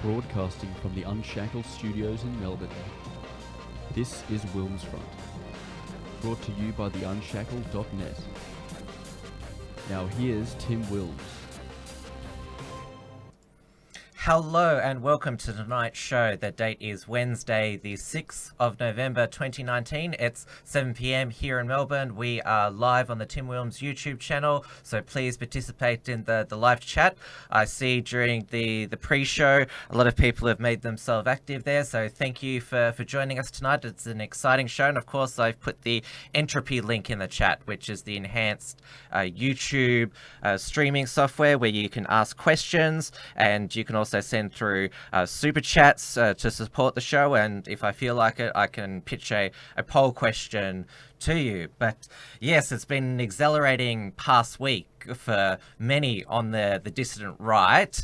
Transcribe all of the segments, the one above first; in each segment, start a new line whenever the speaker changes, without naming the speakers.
broadcasting from the Unshackled studios in Melbourne. This is WilmsFront, brought to you by the Unshackled.net. Now here's Tim Wilms.
Hello and welcome to tonight's show. The date is Wednesday, the 6th of November 2019. It's 7 p.m. here in Melbourne. We are live on the Tim Wilms YouTube channel, so please participate in the live chat. I see during the pre-show, a lot of people have made themselves active there, so thank you for joining us tonight. It's an exciting show, and of course I've put the Entropy link in the chat, which is the enhanced YouTube streaming software where you can ask questions, and you can also send through super chats to support the show, and if I feel like it, I can pitch a poll question to you. But yes, it's been an exhilarating past week for many on the dissident right.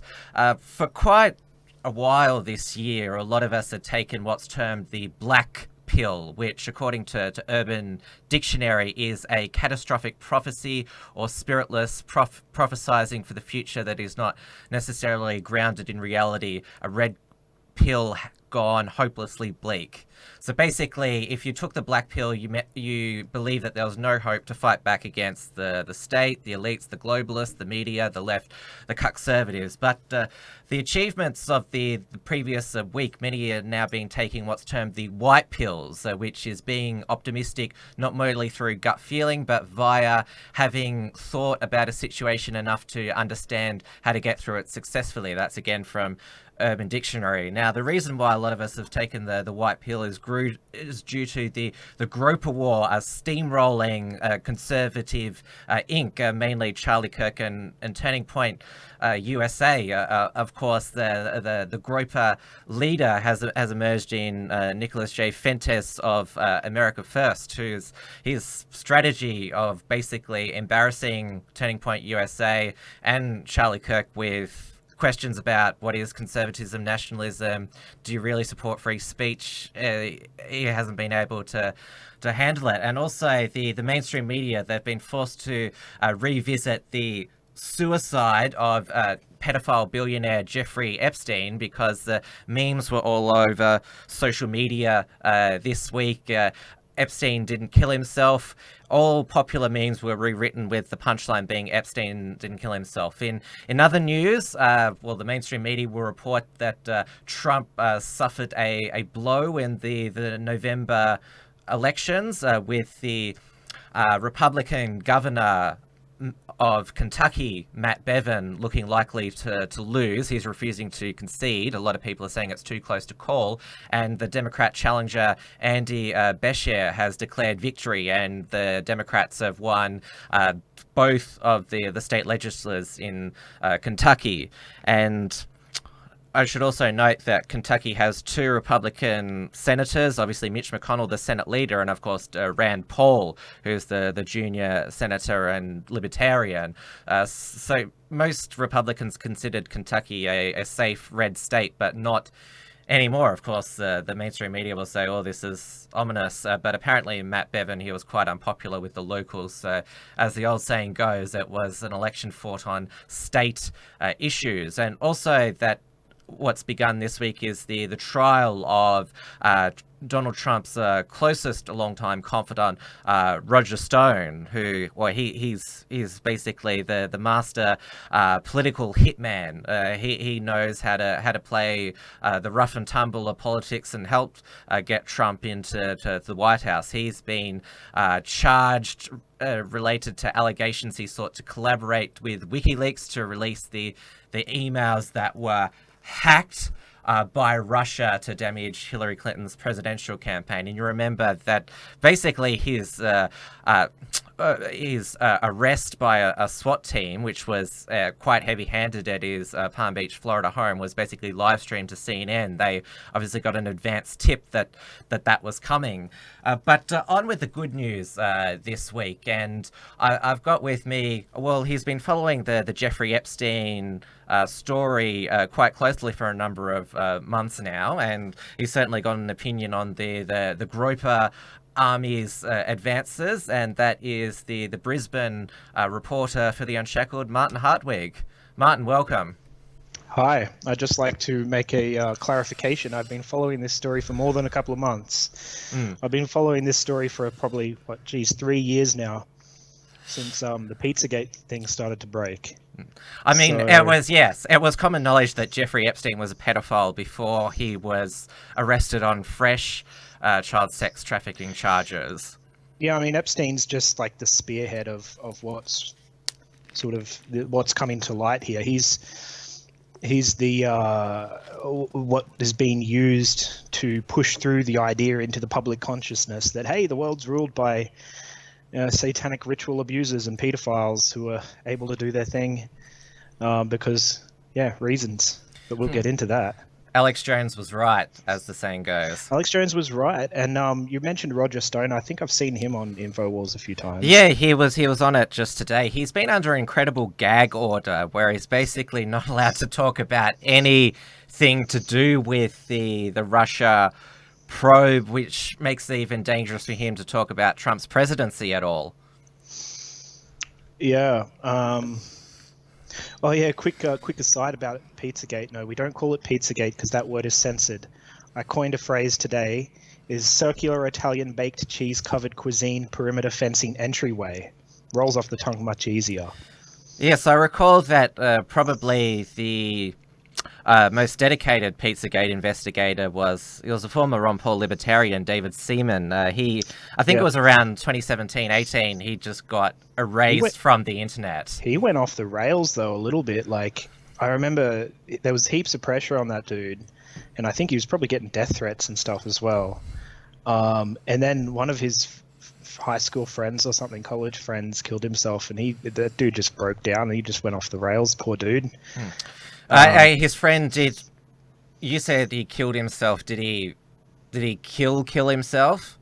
For quite a while this year, a lot of us have taken what's termed the black pill, which according to Urban Dictionary is a catastrophic prophecy or spiritless prophesizing for the future that is not necessarily grounded in reality, a red pill gone hopelessly bleak. So basically, if you took the black pill, you believe that there was no hope to fight back against the state, the elites, the globalists, the media, the left, the cuckservatives. But the achievements of the previous week, many are now being taking what's termed the white pills, which is being optimistic not merely through gut feeling, but via having thought about a situation enough to understand how to get through it successfully. That's again from Urban Dictionary. Now, the reason why a lot of us have taken the white pill is due to the Groyper War, steamrolling conservative Inc., mainly Charlie Kirk and Turning Point USA. Of course, the Groyper leader has emerged in Nicholas J. Fuentes of America First, whose his strategy of basically embarrassing Turning Point USA and Charlie Kirk with questions about what is conservatism, nationalism, do you really support free speech? He hasn't been able to handle it. And also the mainstream media, they've been forced to revisit the suicide of pedophile billionaire Jeffrey Epstein because the memes were all over social media this week. Epstein didn't kill himself. All popular memes were rewritten with the punchline being Epstein didn't kill himself. In other news, the mainstream media will report that Trump suffered a blow in the November elections with the Republican governor of Kentucky, Matt Bevin, looking likely to lose. He's refusing to concede. A lot of people are saying it's too close to call. And the Democrat challenger, Andy Beshear, has declared victory, and the Democrats have won both of the state legislatures in Kentucky. And I should also note that Kentucky has two Republican senators, obviously Mitch McConnell, the Senate leader, and of course Rand Paul, who's the junior senator and libertarian. So most Republicans considered Kentucky a safe red state, but not anymore. Of course, the mainstream media will say, oh, this is ominous. But apparently Matt Bevin, he was quite unpopular with the locals. So as the old saying goes, it was an election fought on state issues. And also that what's begun this week is the trial of Donald Trump's closest longtime confidant, Roger Stone, who, well, he's basically the master political hitman. He knows how to play the rough and tumble of politics and helped get Trump into the White House. He's been charged related to allegations he sought to collaborate with WikiLeaks to release the emails that were hacked by Russia to damage Hillary Clinton's presidential campaign. And you remember that basically his arrest by a SWAT team, which was quite heavy-handed at his Palm Beach, Florida home, was basically live streamed to CNN. They obviously got an advance tip that was coming. But on with the good news this week, and I've got with me, well, he's been following the Jeffrey Epstein story quite closely for a number of months now, and he's certainly got an opinion on the Groyper Army's advances, and that is the Brisbane reporter for the Unshackled, Martin Hartwig. Martin, welcome.
Hi, I'd just like to make a clarification. I've been following this story for more than a couple of months. I've been following this story for probably, 3 years now, since the Pizzagate thing started to break.
I mean,
So-
it was common knowledge that Jeffrey Epstein was a pedophile before he was arrested on fresh child sex trafficking charges.
Yeah, I mean, Epstein's just like the spearhead of what's what's coming to light here. He's the what is being used to push through the idea into the public consciousness that, hey, the world's ruled by satanic ritual abusers and pedophiles who are able to do their thing because reasons, but we'll get into that.
Alex Jones was right, as the saying goes.
Alex Jones was right, and you mentioned Roger Stone. I think I've seen him on InfoWars a few times.
Yeah, he was on it just today. He's been under incredible gag order, where he's basically not allowed to talk about anything to do with the Russia probe, which makes it even dangerous for him to talk about Trump's presidency at all.
Yeah. Oh yeah, quick aside about Pizzagate. No, we don't call it Pizzagate because that word is censored. I coined a phrase today, is circular Italian baked cheese covered cuisine perimeter fencing entryway. Rolls off the tongue much easier.
Yes, I recall that probably the most dedicated Pizzagate investigator was a former Ron Paul libertarian, David Seaman. I think it was around 2017-18, he just got erased from the internet.
He went off the rails, though, a little bit. Like, I remember there was heaps of pressure on that dude, and I think he was probably getting death threats and stuff as well. And then one of his high school friends or something, college friends, killed himself, and that dude just broke down, and he just went off the rails, poor dude.
His friend did. You said he killed himself. Did he kill himself?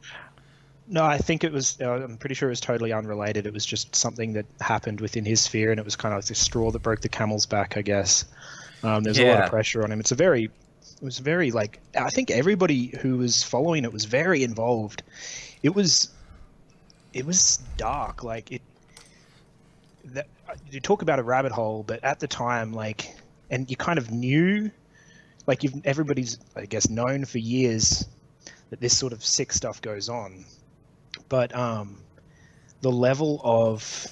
No, I think it was. I'm pretty sure it was totally unrelated. It was just something that happened within his sphere, and it was kind of like the straw that broke the camel's back, I guess. There's a lot of pressure on him. It was very like, I think everybody who was following it was very involved. It was dark. Like you talk about a rabbit hole, but at the time, like. And you kind of knew, like everybody's, I guess, known for years that this sort of sick stuff goes on. But the level of,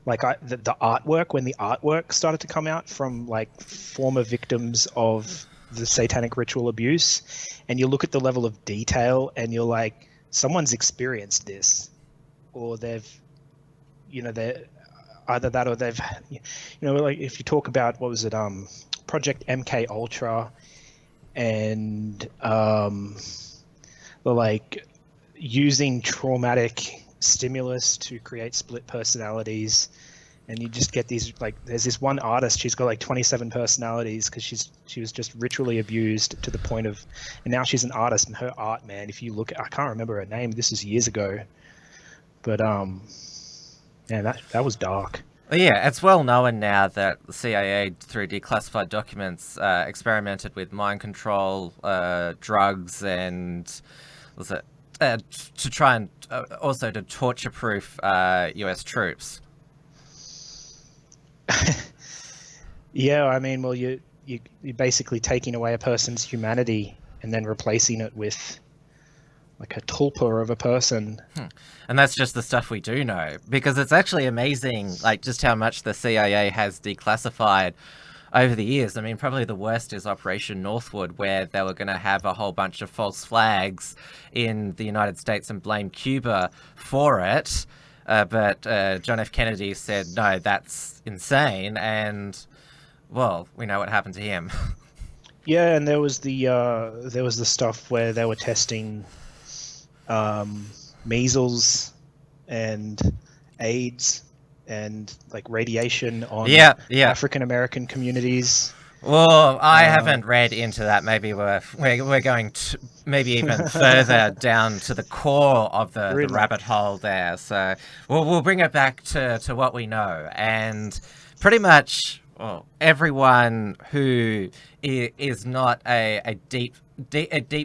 like, the artwork, when the artwork started to come out from, like, former victims of the satanic ritual abuse, and you look at the level of detail and you're like, someone's experienced this, or they're either that or they've, like if you talk about, what was it, Project MK Ultra, and like using traumatic stimulus to create split personalities, and you just get these, like, there's this one artist, she's got like 27 personalities because she was just ritually abused to the point of, and now she's an artist, and her art, man, if you look at, I can't remember her name, this is years ago, but yeah, that was dark.
Yeah, it's well known now that the CIA, through declassified documents, experimented with mind control, drugs, and to try and also to torture-proof US troops.
Yeah, I mean, well, you're basically taking away a person's humanity and then replacing it with like a tulpa of a person.
And that's just the stuff we do know, because it's actually amazing, like, just how much the CIA has declassified over the years. I mean, probably the worst is Operation Northwood, where they were going to have a whole bunch of false flags in the United States and blame Cuba for it. But John F. Kennedy said, no, that's insane. And, well, we know what happened to him.
Yeah, and there was the stuff where they were testing measles and AIDS and like radiation on African American communities.
Well, I haven't read into that. Maybe we're going to maybe even further down to the core of the rabbit hole there. So we'll bring it back to what we know, and pretty much everyone who is not a deep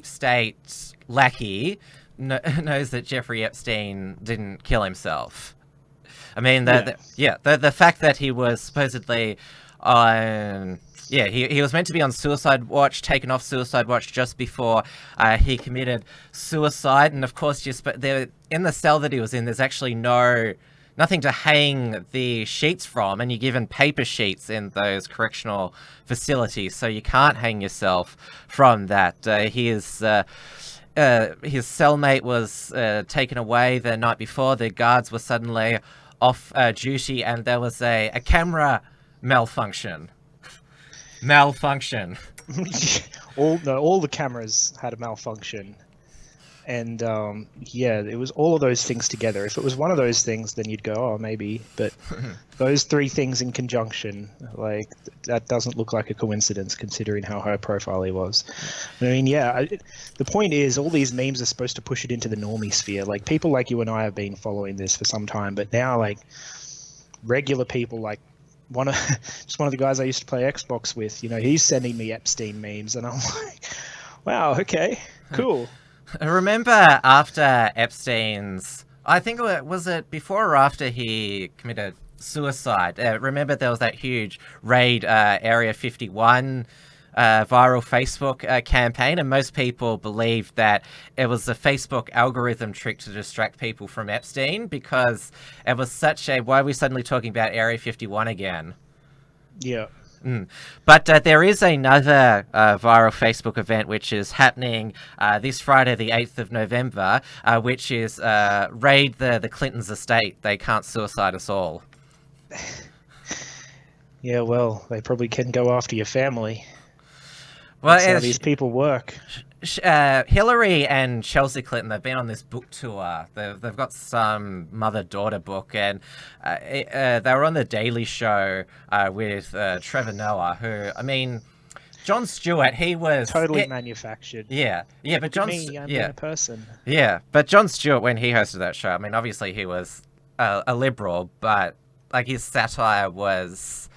state lackey knows that Jeffrey Epstein didn't kill himself. I mean, the fact that he was supposedly on Yeah, he was meant to be on suicide watch, taken off suicide watch just before he committed suicide. And of course, there in the cell that he was in, there's actually nothing to hang the sheets from, and you're given paper sheets in those correctional facilities, so you can't hang yourself from that. His cellmate was taken away the night before. The guards were suddenly off duty, and there was a camera malfunction.
All the cameras had a malfunction, and it was all of those things together. If it was one of those things, then you'd go, oh, maybe, but those three things in conjunction, like, that doesn't look like a coincidence considering how high profile he was. I mean, the point is, all these memes are supposed to push it into the normie sphere. Like, people like you and I have been following this for some time, but now, like, regular people, like one of the guys I used to play Xbox with, he's sending me Epstein memes, and I'm like, wow, okay, cool.
Remember after Epstein's, I think was it before or after he committed suicide? Remember there was that huge raid, Area 51 viral Facebook campaign, and most people believed that it was a Facebook algorithm trick to distract people from Epstein, because it was such a, why are we suddenly talking about Area 51 again?
Yeah.
But there is another viral Facebook event which is happening this Friday, the 8th of November, which is raid the Clintons' estate. They can't suicide us all.
Yeah, well, they probably can go after your family.
Well,
that's how these people work.
Hillary and Chelsea Clinton, they've been on this book tour. They've got some mother-daughter book, and they were on the Daily Show with Trevor Noah, who, I mean, Jon Stewart, he was
totally manufactured.
Yeah, but
I'm a person.
Yeah, but Jon Stewart, when he hosted that show, I mean, obviously he was a liberal, but like his satire was.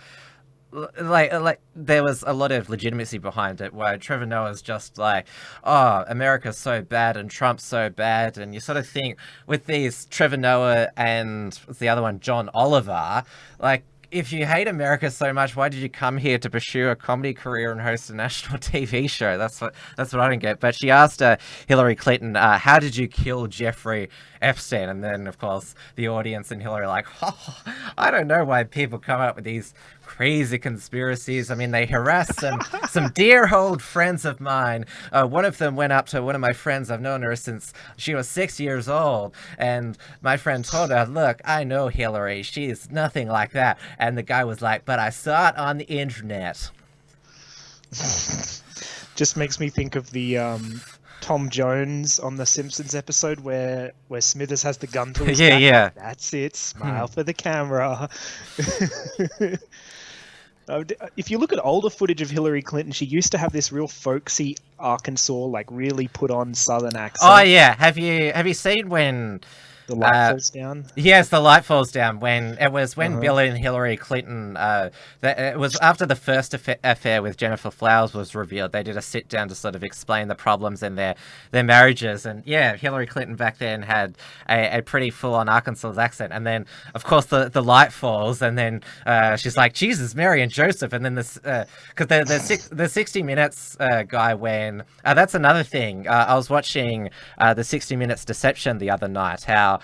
Like there was a lot of legitimacy behind it, where Trevor Noah's just like, oh, America's so bad and Trump's so bad, and you sort of think with these Trevor Noah and the other one, John Oliver, like, if you hate America so much, why did you come here to pursue a comedy career and host a national TV show? That's what I don't get. But she asked Hillary Clinton, how did you kill Jeffrey Epstein? And then, of course, the audience and Hillary are like, oh, I don't know why people come up with these crazy conspiracies. I mean, they harassed some dear old friends of mine. One of them went up to one of my friends. I've known her since she was 6 years old. And my friend told her, look, I know Hillary. She's nothing like that. And the guy was like, but I saw it on the internet.
Just makes me think of the Tom Jones on the Simpsons episode where Smithers has the gun to his back.
Yeah.
That's it. Smile for the camera. If you look at older footage of Hillary Clinton, she used to have this real folksy Arkansas, like really put on Southern accent.
Oh yeah, have you seen when
the light falls down?
Yes, the light falls down. When Bill and Hillary Clinton, it was after the first affair with Jennifer Flowers was revealed. They did a sit down to sort of explain the problems in their marriages, and yeah, Hillary Clinton back then had a pretty full on Arkansas accent, and then of course the light falls, and then she's like, Jesus, Mary and Joseph, and then this because the 60 Minutes guy, when that's another thing. I was watching the 60 Minutes Deception the other night. How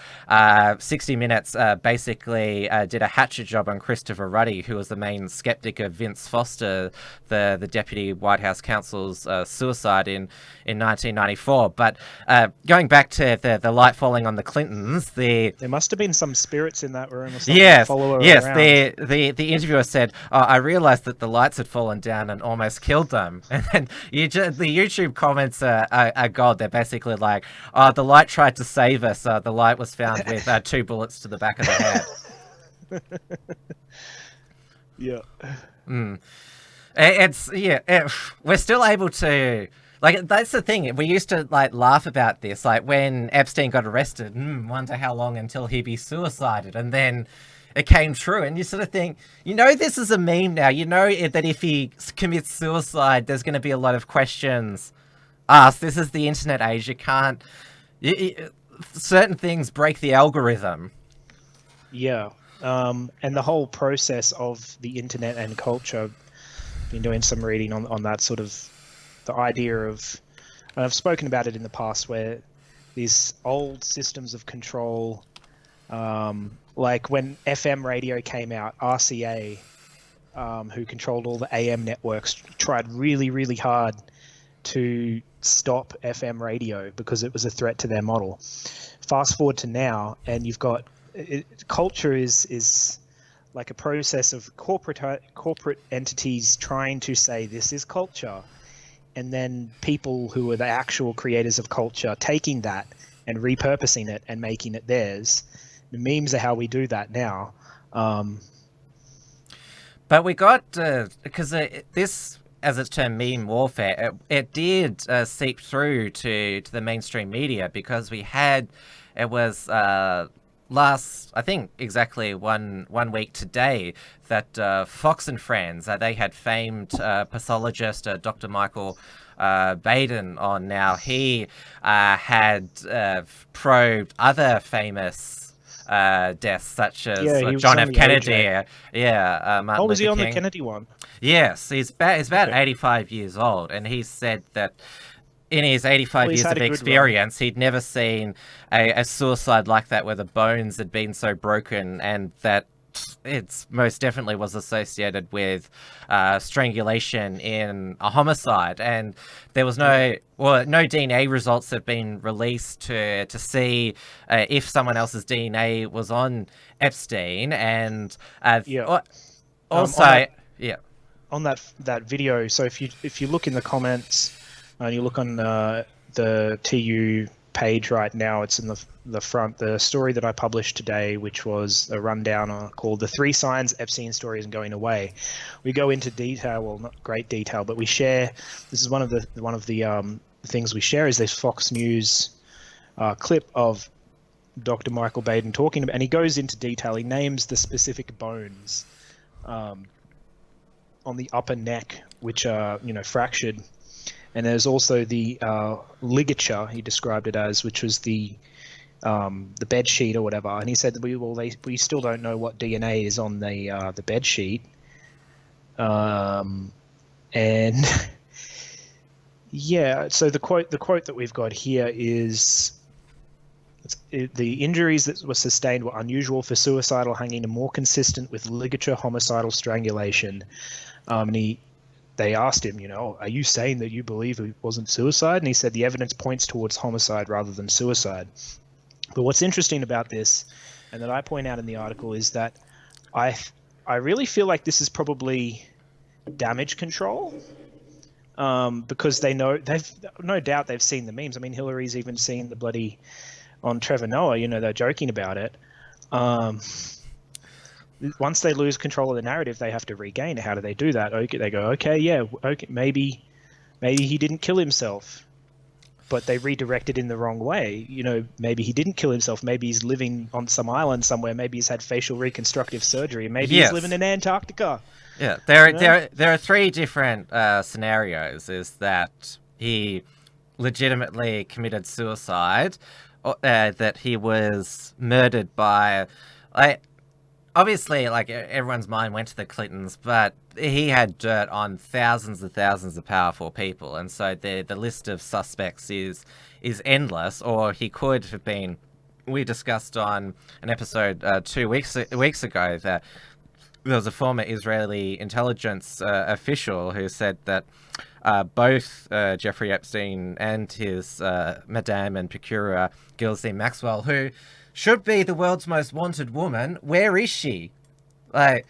60 Minutes basically did a hatchet job on Christopher Ruddy, who was the main skeptic of Vince Foster, the deputy White House counsel's suicide in 1994. But going back to the light falling on the Clintons, there
must have been some spirits in that room or something.
Yes,
around.
the interviewer said, I realized that the lights had fallen down and almost killed them. And then the YouTube comments are gold. They're basically like, the light tried to save us. The light was found with 2 bullets to the back of the head.
Yeah.
We're still able to, like, that's the thing. We used to like laugh about this, like when Epstein got arrested. Wonder how long until he be suicided, and then it came true. And you sort of think, this is a meme now. That if he commits suicide, there's going to be a lot of questions asked. This is the internet age. You can't. Certain things break the algorithm.
Yeah. And the whole process of the internet and culture been doing some reading on that sort of the idea of, and I've spoken about it in the past, where these old systems of control, like when FM radio came out, RCA, who controlled all the AM networks, tried really, really hard to stop FM radio because it was a threat to their model. Fast forward to now, and you've got culture is like a process of corporate entities trying to say this is culture, and then people who are the actual creators of culture taking that and repurposing it and making it theirs. The memes are how we do that now.
But we got, because this, as it's termed, meme warfare, it did seep through to the mainstream media, because we had, it was last, I think exactly one week today, that Fox and Friends, they had famed pathologist Dr. Michael Baden on. Now he had probed other famous deaths, such as John F. Kennedy. Martin
Oh, was he
Luther
on
King.
the Kennedy one?
Yes, he's about 85 years old, and he said that in his 85 years of experience, he'd never seen a suicide like that where the bones had been so broken, and that it's most definitely was associated with strangulation in a homicide. And there was no DNA results have been released to see if someone else's DNA was on Epstein. And also,
on that video. So if you look in the comments and you look on the TU page right now, it's in the front, the story that I published today, which was a rundown called "The 3 Signs Epstein Story Isn't Going Away." We go into detail, well, not great detail, but we share. This is one of the things we share is this Fox News clip of Dr. Michael Baden talking about, and he goes into detail. He names the specific bones on the upper neck, which are fractured. And there's also the ligature, he described it as, which was the bed sheet or whatever. And he said that we still don't know what DNA is on the bed sheet. And yeah, so the quote that we've got here is, the injuries that were sustained were unusual for suicidal hanging and more consistent with ligature homicidal strangulation. And they asked him, are you saying that you believe it wasn't suicide? And he said the evidence points towards homicide rather than suicide. But what's interesting about this, and that I point out in the article, is that I really feel like this is probably damage control, because they've no doubt they've seen the memes. I mean, Hillary's even seen the bloody on Trevor Noah. They're joking about it. Once they lose control of the narrative, they have to regain it. How do they do that? Okay, they go, maybe he didn't kill himself, but they redirect it in the wrong way. Maybe he didn't kill himself. Maybe he's living on some island somewhere. Maybe he's had facial reconstructive surgery. Maybe he's living in Antarctica.
Yeah, there are 3 different scenarios. Is that he legitimately committed suicide, that he was murdered by, obviously, everyone's mind went to the Clintons, but he had dirt on thousands and thousands of powerful people, and so the list of suspects is endless. Or he could have been. We discussed on an episode 2 weeks ago that there was a former Israeli intelligence official who said that both Jeffrey Epstein and his madame and procurer Ghislaine Maxwell, who should be the world's most wanted woman, where is she? Like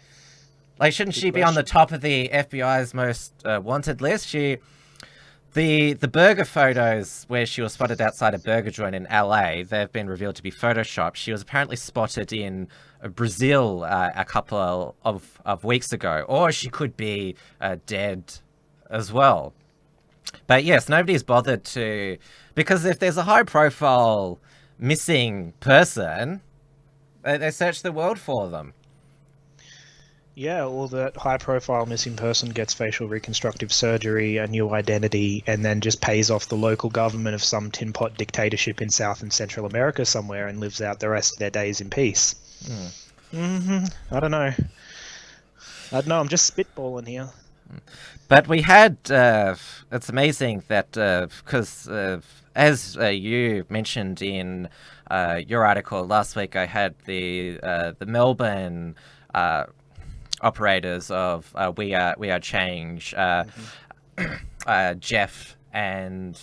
shouldn't she be on the top of the FBI's most wanted list? The burger photos where she was spotted outside a burger joint in LA, they've been revealed to be photoshopped. She was apparently spotted in Brazil a couple of weeks ago, or she could be dead as well. But yes, nobody's bothered to, because if there's a high-profile missing person, they search the world for them.
Yeah, or that high-profile missing person gets facial reconstructive surgery, a new identity, and then just pays off the local government of some tin pot dictatorship in South and Central America somewhere and lives out the rest of their days in peace. I don't know. I'm just spitballing here.
But we had, it's amazing that, because as you mentioned in your article last week, I had the Melbourne operators of We Are Change, Jeff and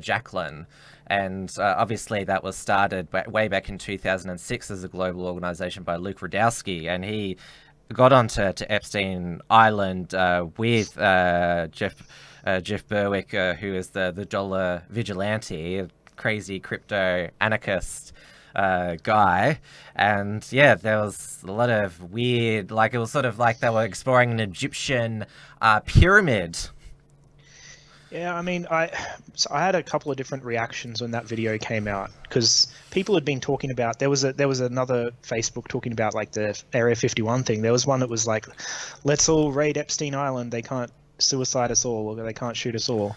Jacqueline. And obviously that was started way back in 2006 as a global organization by Luke Rudowski, and he got onto Epstein Island with Jeff Berwick, who is the dollar vigilante, a crazy crypto anarchist guy. And yeah, there was a lot of weird, like it was sort of like they were exploring an Egyptian pyramid.
Yeah, I mean, I had a couple of different reactions when that video came out, because people had been talking about, there was another Facebook talking about like the Area 51 thing. There was one that was like, let's all raid Epstein Island, they can't suicide us all, or they can't shoot us all.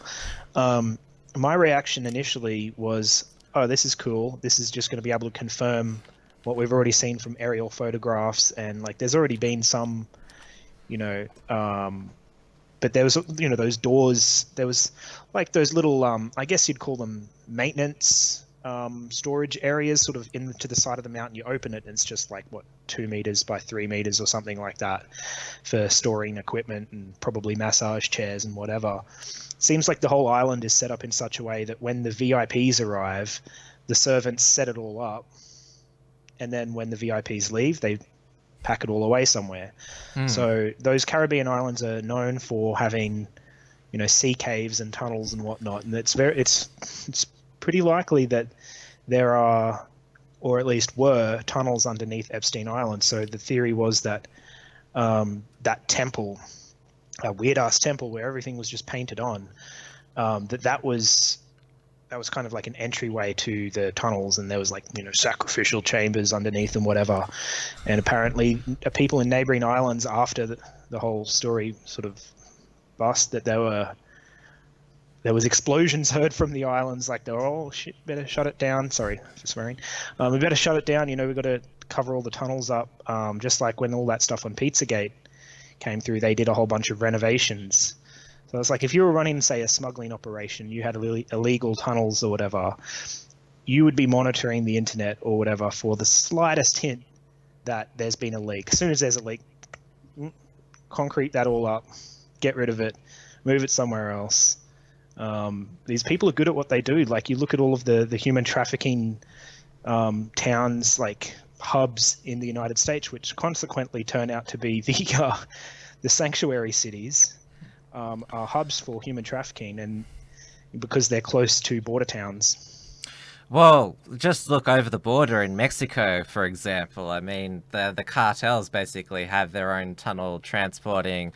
My reaction initially was, oh, this is cool, this is just going to be able to confirm what we've already seen from aerial photographs, and like there's already been some, but there was, those doors, there was like those little, I guess you'd call them maintenance storage areas sort of to the side of the mountain. You open it and it's just like, 2 meters by 3 meters or something like that for storing equipment and probably massage chairs and whatever. Seems like the whole island is set up in such a way that when the VIPs arrive, the servants set it all up. And then when the VIPs leave, they pack it all away somewhere. So those Caribbean islands are known for having, sea caves and tunnels and whatnot, and it's pretty likely that there are, or at least were, tunnels underneath Epstein Island. So the theory was that that temple, a weird ass temple where everything was just painted on, that was kind of like an entryway to the tunnels, and there was like, sacrificial chambers underneath and whatever. And apparently people in neighboring islands, after the whole story sort of bust, that there was explosions heard from the islands, like they were, oh shit, better shut it down. Sorry for swearing. We better shut it down. We've got to cover all the tunnels up. Just like when all that stuff on Pizzagate came through, they did a whole bunch of renovations. So it's like if you were running, say, a smuggling operation, you had illegal tunnels or whatever, you would be monitoring the internet or whatever for the slightest hint that there's been a leak. As soon as there's a leak, concrete that all up, get rid of it, move it somewhere else. These people are good at what they do. Like you look at all of the human trafficking towns, like hubs in the United States, which consequently turn out to be the sanctuary cities. Are hubs for human trafficking, and because they're close to border towns.
Well, just look over the border in Mexico, for example. I mean, the cartels basically have their own tunnel transporting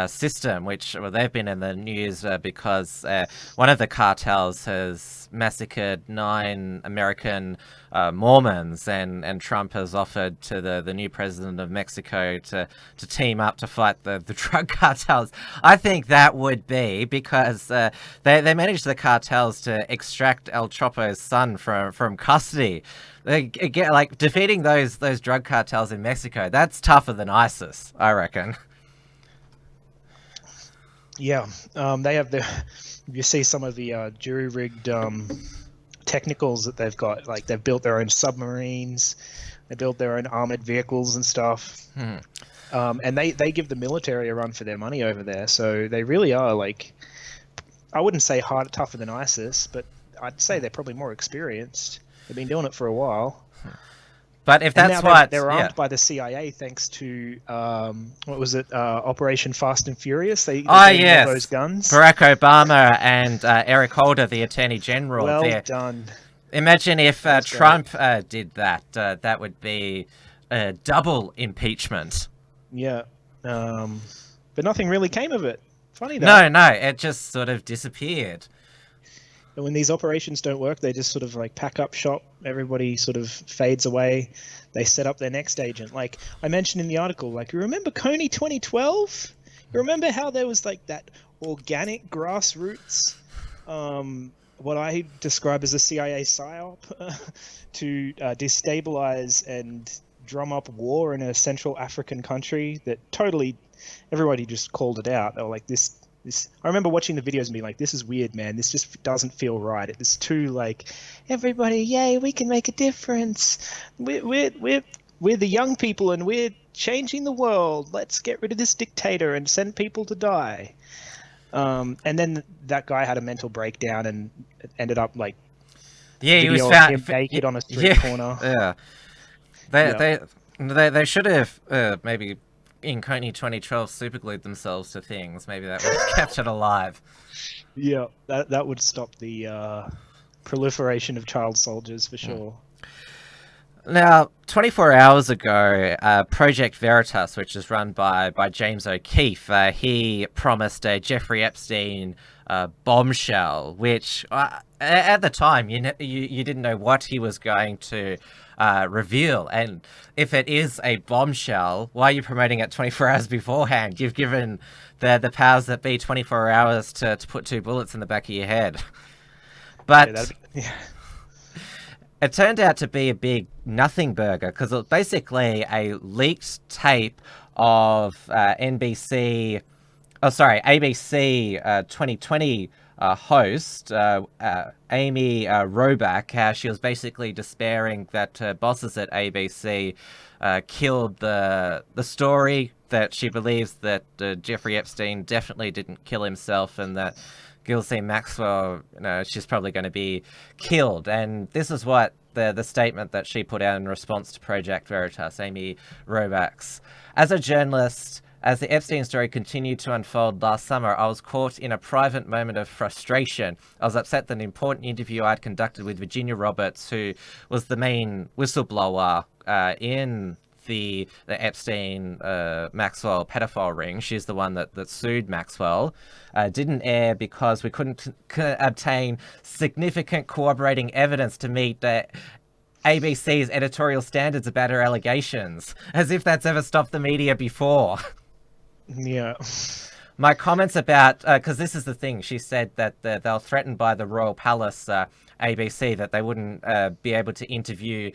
system, which they've been in the news because one of the cartels has massacred 9 American Mormons, and Trump has offered to the new president of Mexico to team up to fight the drug cartels. I think that would be because they managed the cartels to extract El Chapo's son from custody. Again, like defeating those drug cartels in Mexico, that's tougher than ISIS, I reckon.
Yeah, they have you see some of the jury-rigged technicals that they've got. Like they've built their own submarines, they built their own armored vehicles and stuff. And they give the military a run for their money over there. So they really are, like, I wouldn't say tougher than ISIS, but I'd say they're probably more experienced. They've been doing it for a while.
But if that's what
they're armed by the CIA, thanks to what was it, Operation Fast and Furious? They
yes,
all those guns.
Barack Obama and Eric Holder, the Attorney General.
Well done.
Imagine if Trump did that. That would be a double impeachment.
Yeah, but nothing really came of it. Funny that.
No, it just sort of disappeared.
And when these operations don't work, they just sort of like pack up shop. Everybody sort of fades away. They set up their next agent. Like I mentioned in the article, like you remember Coney 2012? You remember how there was like that organic grassroots, what I describe as a CIA psyop to destabilize and drum up war in a Central African country that totally everybody just called it out. They were like, this. I remember watching the videos and being like, this is weird, man. This just doesn't feel right. It's too like, everybody, yay, we can make a difference. We're the young people and we're changing the world. Let's get rid of this dictator and send people to die. And then that guy had a mental breakdown and ended up like,
he was found
naked on a street corner.
Yeah, they should have maybe in Coney 2012 superglued themselves to things. Maybe that would have kept it alive.
Yeah, that would stop the proliferation of child soldiers for sure.
Now, 24 hours ago, Project Veritas, which is run by James O'Keefe, he promised a Jeffrey Epstein bombshell, which at the time you didn't know what he was going to reveal. And if it is a bombshell, why are you promoting it 24 hours beforehand? You've given the powers that be 24 hours to put 2 bullets in the back of your head. But it turned out to be a big nothing burger, because it was basically a leaked tape of ABC 2020 host Amy Robach, how she was basically despairing that bosses at ABC killed the story, that she believes that Jeffrey Epstein definitely didn't kill himself, and that Ghislaine Maxwell, she's probably going to be killed. And this is what the statement that she put out in response to Project Veritas, Amy Robach's. As a journalist, as the Epstein story continued to unfold last summer, I was caught in a private moment of frustration. I was upset that an important interview I'd conducted with Virginia Roberts, who was the main whistleblower in the Epstein Maxwell pedophile ring. She's the one that sued Maxwell. Didn't air because we couldn't obtain significant corroborating evidence to meet ABC's editorial standards about her allegations. As if that's ever stopped the media before.
Yeah.
My comments about, because this is the thing, she said that they were threatened by the Royal Palace ABC, that they wouldn't be able to interview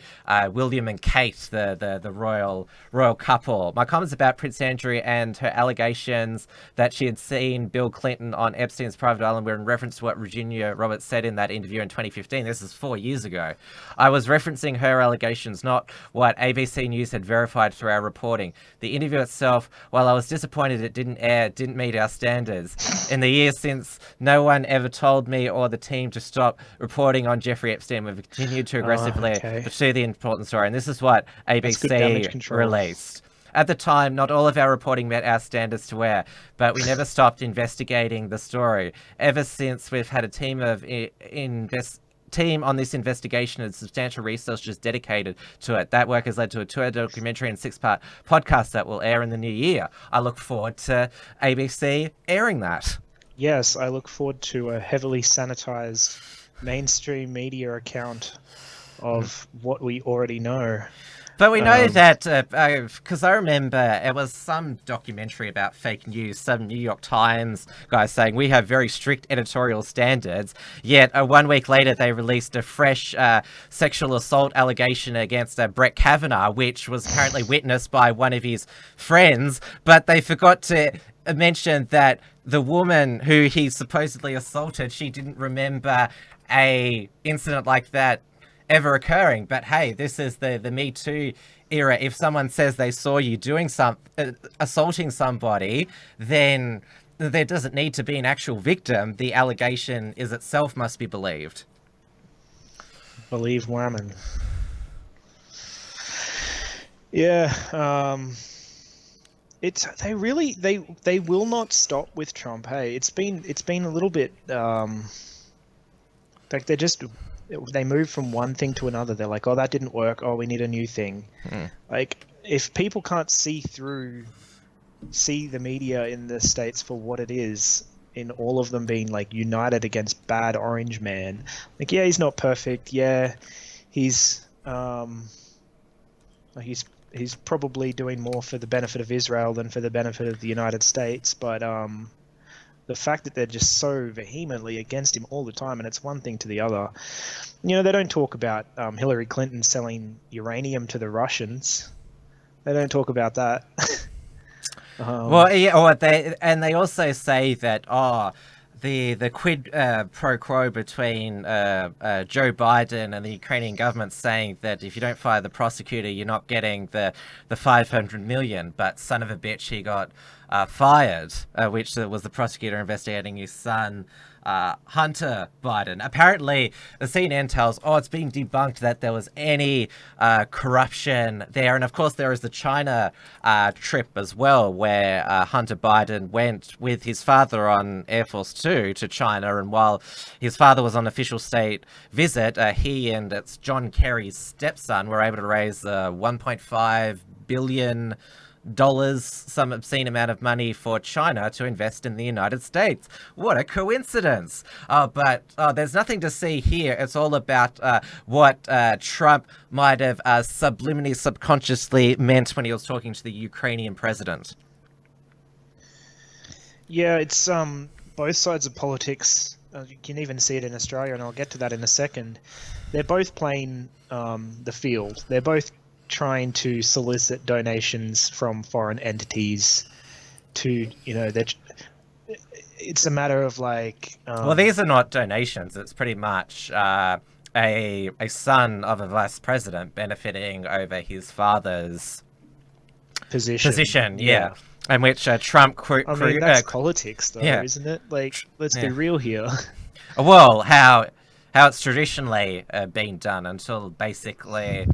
William and Kate, the royal couple. My comments about Prince Andrew and her allegations that she had seen Bill Clinton on Epstein's private island were in reference to what Virginia Roberts said in that interview in 2015. This is 4 years ago. I was referencing her allegations, not what ABC News had verified through our reporting. The interview itself, while I was disappointed it didn't air, didn't meet our standards. In the years since, no one ever told me or the team to stop reporting on Jeffrey Epstein. We've continued to aggressively pursue the important story, and this is what ABC released. At the time, not all of our reporting met our standards to air, but we never stopped investigating the story. Ever since, we've had a team on this investigation and substantial researchers dedicated to it. That work has led to a 2-hour documentary and 6-part podcast that will air in the new year. I look forward to ABC airing that.
Yes, I look forward to a heavily sanitized mainstream media account of what we already know.
But we know that, because I remember it was some documentary about fake news, some New York Times guy saying we have very strict editorial standards, yet 1 week later they released a fresh sexual assault allegation against Brett Kavanaugh, which was apparently witnessed by one of his friends, but they forgot to mention that the woman who he supposedly assaulted, she didn't remember a incident like that ever occurring. But hey, this is the Me Too era. If someone says they saw you doing assaulting somebody, then there doesn't need to be an actual victim. The allegation is itself must be believed.
Believe women. Yeah. They will not stop with Trump. Hey, it's been a little bit like they move from one thing to another. They're like, oh, that didn't work. Oh, we need a new thing. Like, if people can't see the media in the States for what it is, in all of them being like united against bad orange man, like, yeah, he's not perfect. Yeah, he's probably doing more for the benefit of Israel than for the benefit of the United States. But the fact that they're just so vehemently against him all the time, and it's one thing to the other. They don't talk about Hillary Clinton selling uranium to the Russians. They don't talk about that.
Well, yeah, or they also say that the quid pro quo between Joe Biden and the Ukrainian government, saying that if you don't fire the prosecutor, you're not getting the 500 million. But son of a bitch, he got fired, which was the prosecutor investigating his son, Hunter Biden. Apparently, the CNN tells, it's being debunked that there was any corruption there. And of course, there is the China trip as well, where Hunter Biden went with his father on Air Force Two to China. And while his father was on official state visit, he and it's John Kerry's stepson were able to raise $1.5 billion, some obscene amount of money for China to invest in the United States. What a coincidence. But there's nothing to see here. It's all about what Trump might have subliminally, subconsciously meant when he was talking to the Ukrainian president.
Yeah, it's both sides of politics. You can even see it in Australia, and I'll get to that in a second. They're both playing the field. They're both trying to solicit donations from foreign entities to, it's a matter of like...
well, these are not donations. It's pretty much a son of a vice president benefiting over his father's position. Yeah. In which Trump...
that's politics, though, isn't it? Like, let's be real here.
Well, how it's traditionally been done until basically...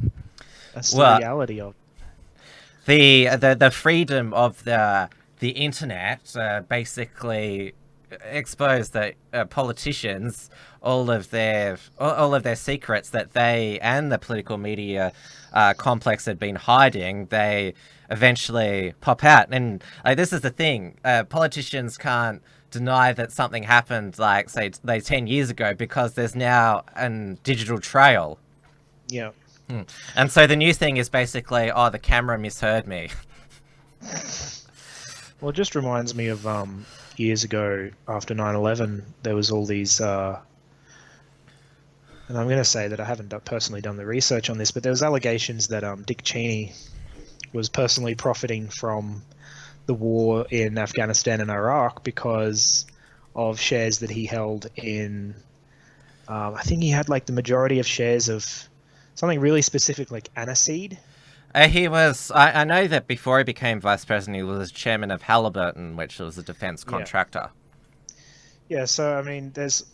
That's the reality of
the freedom of the internet basically exposed that politicians, all of their secrets that they and the political media complex had been hiding, they eventually pop out. And this is the thing: politicians can't deny that something happened, like say 10 years ago, because there's now a digital trail.
Yeah.
And so the new thing is basically, the camera misheard me.
Well, it just reminds me of years ago after 9/11, there was all these, and I'm going to say that I haven't personally done the research on this, but there was allegations that Dick Cheney was personally profiting from the war in Afghanistan and Iraq because of shares that he held in, I think he had like the majority of shares of something really specific, like aniseed.
He was... I know that before he became vice president, he was chairman of Halliburton, which was a defense contractor.
Yeah, so, I mean, there's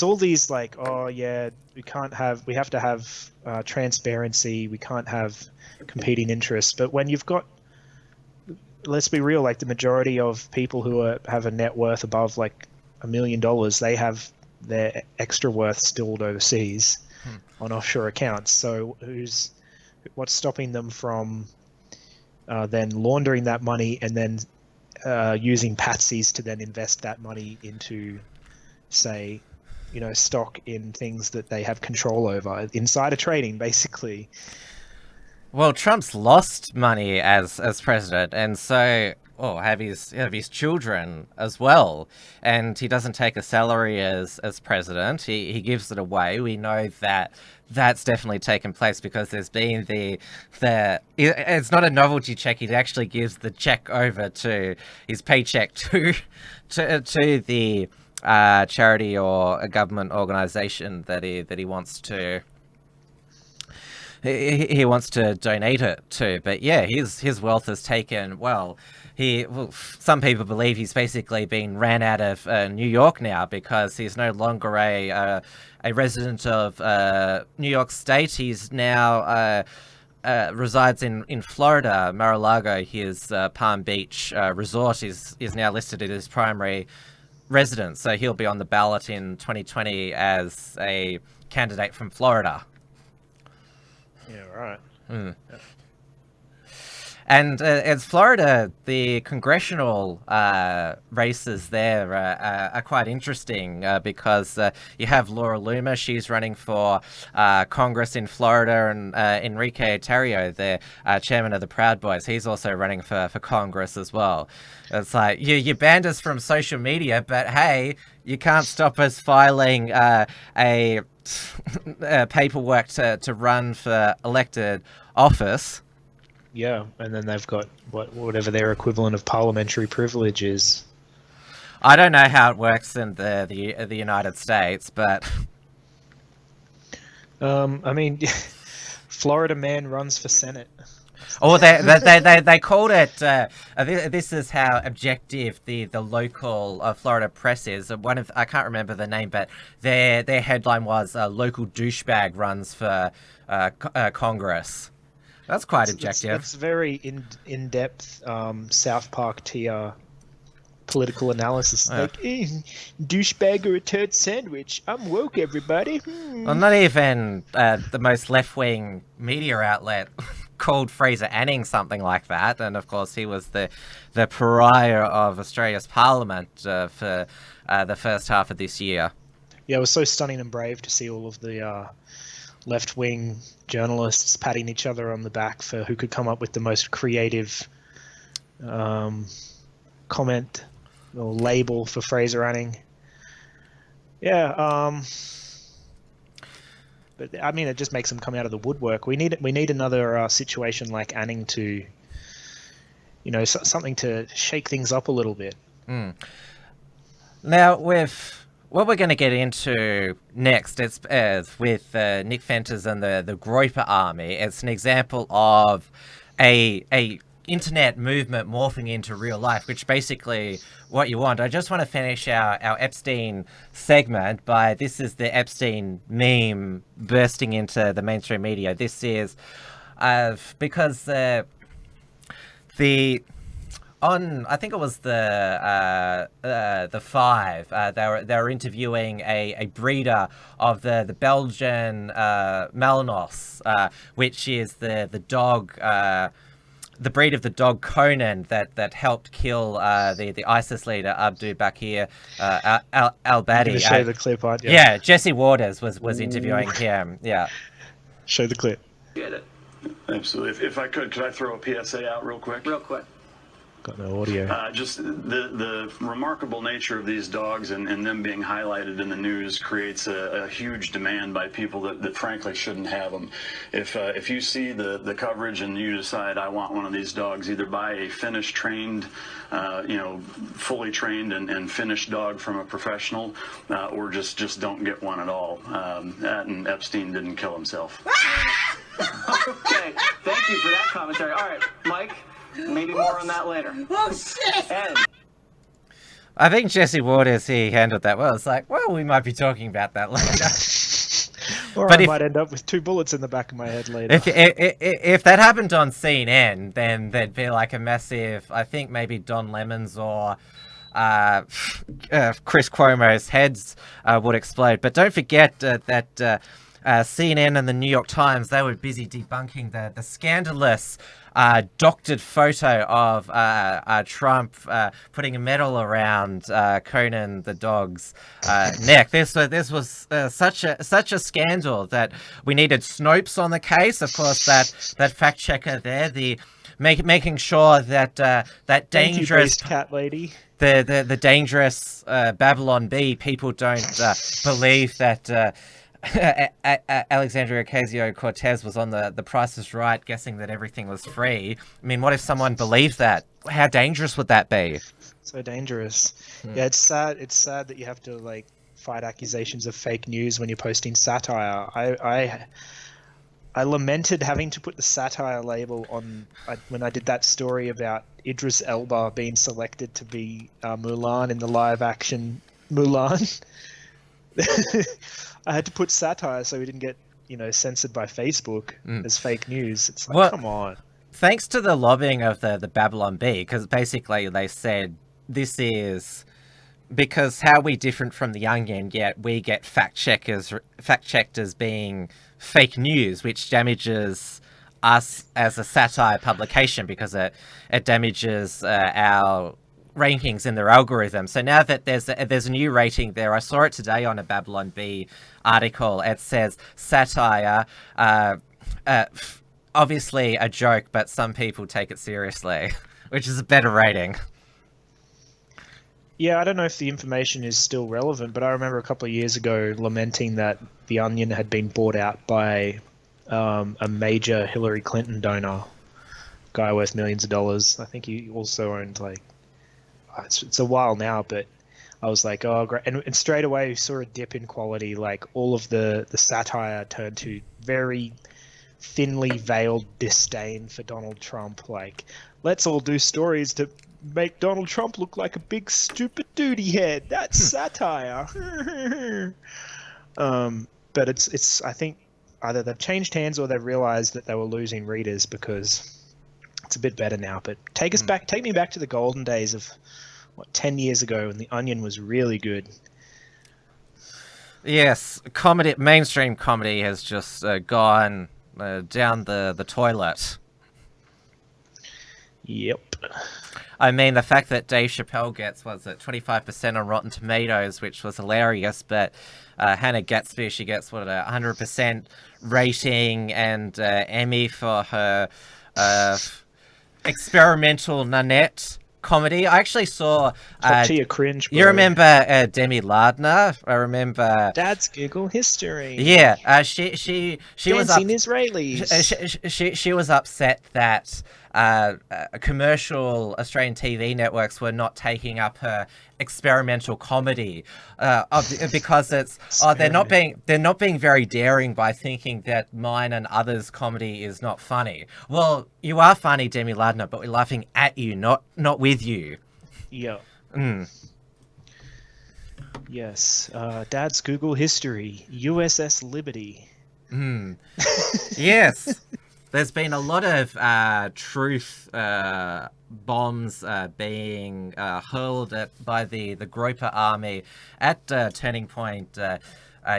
all these, like, we have to have transparency, we can't have competing interests. But when you've got, let's be real, like the majority of people who have a net worth above, like, $1 million, they have their extra worth stored overseas on offshore accounts. So what's stopping them from then laundering that money and then using patsies to then invest that money into, say, stock in things that they have control over, insider trading, basically.
Well, Trump's lost money as president, and so have his children as well, and he doesn't take a salary as president. He gives it away. We know that that's definitely taken place because there's been it's not a novelty check. He actually gives the check over to his paycheck to the charity or a government organization that he wants to. He wants to donate it to, but yeah, his wealth has taken. Some people believe he's basically been ran out of New York now because he's no longer a resident of New York State. He's now resides in Florida, Mar-a-Lago. His Palm Beach resort is now listed as his primary residence, so he'll be on the ballot in 2020 as a candidate from Florida.
Yeah, right.
Yeah. And as Florida, the congressional races there are quite interesting because you have Laura Loomer. She's running for Congress in Florida, and Enrique Tarrio, the chairman of the Proud Boys, he's also running for Congress as well. It's like, you banned us from social media, but hey, you can't stop us filing paperwork to run for elected office.
yeah, and then they've got whatever their equivalent of parliamentary privilege is.
I don't know how it works in the United States, but
I mean, Florida man runs for Senate.
oh, they called it. This is how objective the local Florida press is. One of, I can't remember the name, but their headline was "Local douchebag runs for Congress." That's quite objective.
It's very in depth South Park tier political analysis. Like, douchebag or a turd sandwich. I'm woke, everybody.
Well, not even the most left-wing media outlet called Fraser Anning something like that, and of course he was the pariah of Australia's Parliament for the first half of this year.
Yeah, it was so stunning and brave to see all of the left-wing journalists patting each other on the back for who could come up with the most creative comment or label for Fraser Anning. Yeah, but I mean, it just makes them come out of the woodwork. We need another situation like Anning to, something to shake things up a little bit.
Now, with what we're going to get into next, it's with Nick Fenters and the Groyper Army. It's an example of a internet movement morphing into real life, which basically what you want. I just want to finish our Epstein segment by, this is the Epstein meme bursting into the mainstream media. This is because I think it was the Five. They were interviewing a breeder of the Belgian Malinois, which is the dog. The breed of the dog Conan that helped kill the ISIS leader Abdu Bakr al-Baghdadi.
Show the clip, aren't you?
Yeah, Jesse Waters was interviewing him. Yeah.
Show the clip.
Get it. Absolutely. If I could I throw a PSA out real quick? Real quick.
Got no audio.
Just the remarkable nature of these dogs and them being highlighted in the news creates a huge demand by people that frankly shouldn't have them. If you see the coverage and you decide I want one of these dogs, either buy a finished trained, fully trained and finished dog from a professional, or just don't get one at all. And Epstein didn't kill himself.
Okay, thank you for that commentary. All right, Mike. Maybe more on that later. Oh, shit! Ed.
I think Jesse Waters, he handled that well. It's like, well, we might be talking about that later.
Or I might end up with 2 bullets in the back of my head later.
If that happened on CNN, then there'd be like a massive, I think maybe Don Lemon's or Chris Cuomo's heads would explode. But don't forget that CNN and the New York Times, they were busy debunking the scandalous doctored photo of Trump putting a medal around Conan the dog's neck. This was such a scandal that we needed Snopes on the case. Of course, that fact checker there, making sure that that dangerous
cat lady,
the dangerous Babylon Bee people don't believe that. Alexandria Ocasio-Cortez was on the Price is Right, guessing that everything was free. I mean, what if someone believed that? How dangerous would that be?
So dangerous. Yeah, it's sad. It's sad that you have to fight accusations of fake news when you're posting satire. I lamented having to put the satire label on when I did that story about Idris Elba being selected to be Mulan in the live action Mulan. I had to put satire so we didn't get, censored by Facebook as fake news. It's like, come on.
Thanks to the lobbying of the Babylon Bee, because basically they said this is because how we different from the Onion, yet we get fact checked as being fake news, which damages us as a satire publication because it damages our rankings in their algorithm. So now that there's a new rating there, I saw it today on a Babylon Bee article. It says satire, obviously a joke, but some people take it seriously, which is a better rating.
Yeah, I don't know if the information is still relevant, but I remember a couple of years ago lamenting that The Onion had been bought out by a major Hillary Clinton donor. guy worth millions of dollars. I think he also owned like, it's a while now, but I was like, oh, great. And straight away we saw a dip in quality. Like all of the satire turned to very thinly veiled disdain for Donald Trump. Like, let's all do stories to make Donald Trump look like a big stupid duty head. That's satire. But it's I think either they've changed hands or they've realized that they were losing readers, because it's a bit better now. But take me back to the golden days of 10 years ago when The Onion was really good.
Yes, mainstream comedy has just gone down the toilet.
Yep.
I mean, the fact that Dave Chappelle gets, 25% on Rotten Tomatoes, which was hilarious, but Hannah Gatsby, she gets, 100% rating and Emmy for her experimental Nanette comedy. I actually saw...
Top tier cringe, bro.
You remember Demi Lardner? I remember...
Dad's Google history.
Yeah, she was
Israelis.
She was upset that commercial Australian TV networks were not taking up her experimental comedy because they're not being very daring by thinking that mine and others' comedy is not funny. Well, you are funny, Demi Lardner, but we're laughing at you, not with you.
Yeah.
Mm.
Yes. Dad's Google history. USS Liberty.
Mm. Yes. There's been a lot of truth bombs being hurled by the Groyper Army at Turning Point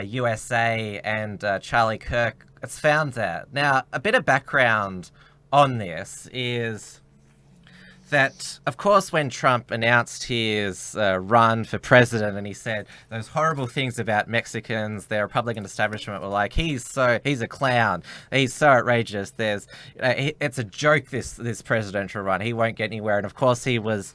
USA, and Charlie Kirk has found that. Now, a bit of background on this is that, of course, when Trump announced his run for president and he said those horrible things about Mexicans, the Republican establishment were like, he's a clown, he's so outrageous, it's a joke, this presidential run, he won't get anywhere. And of course he was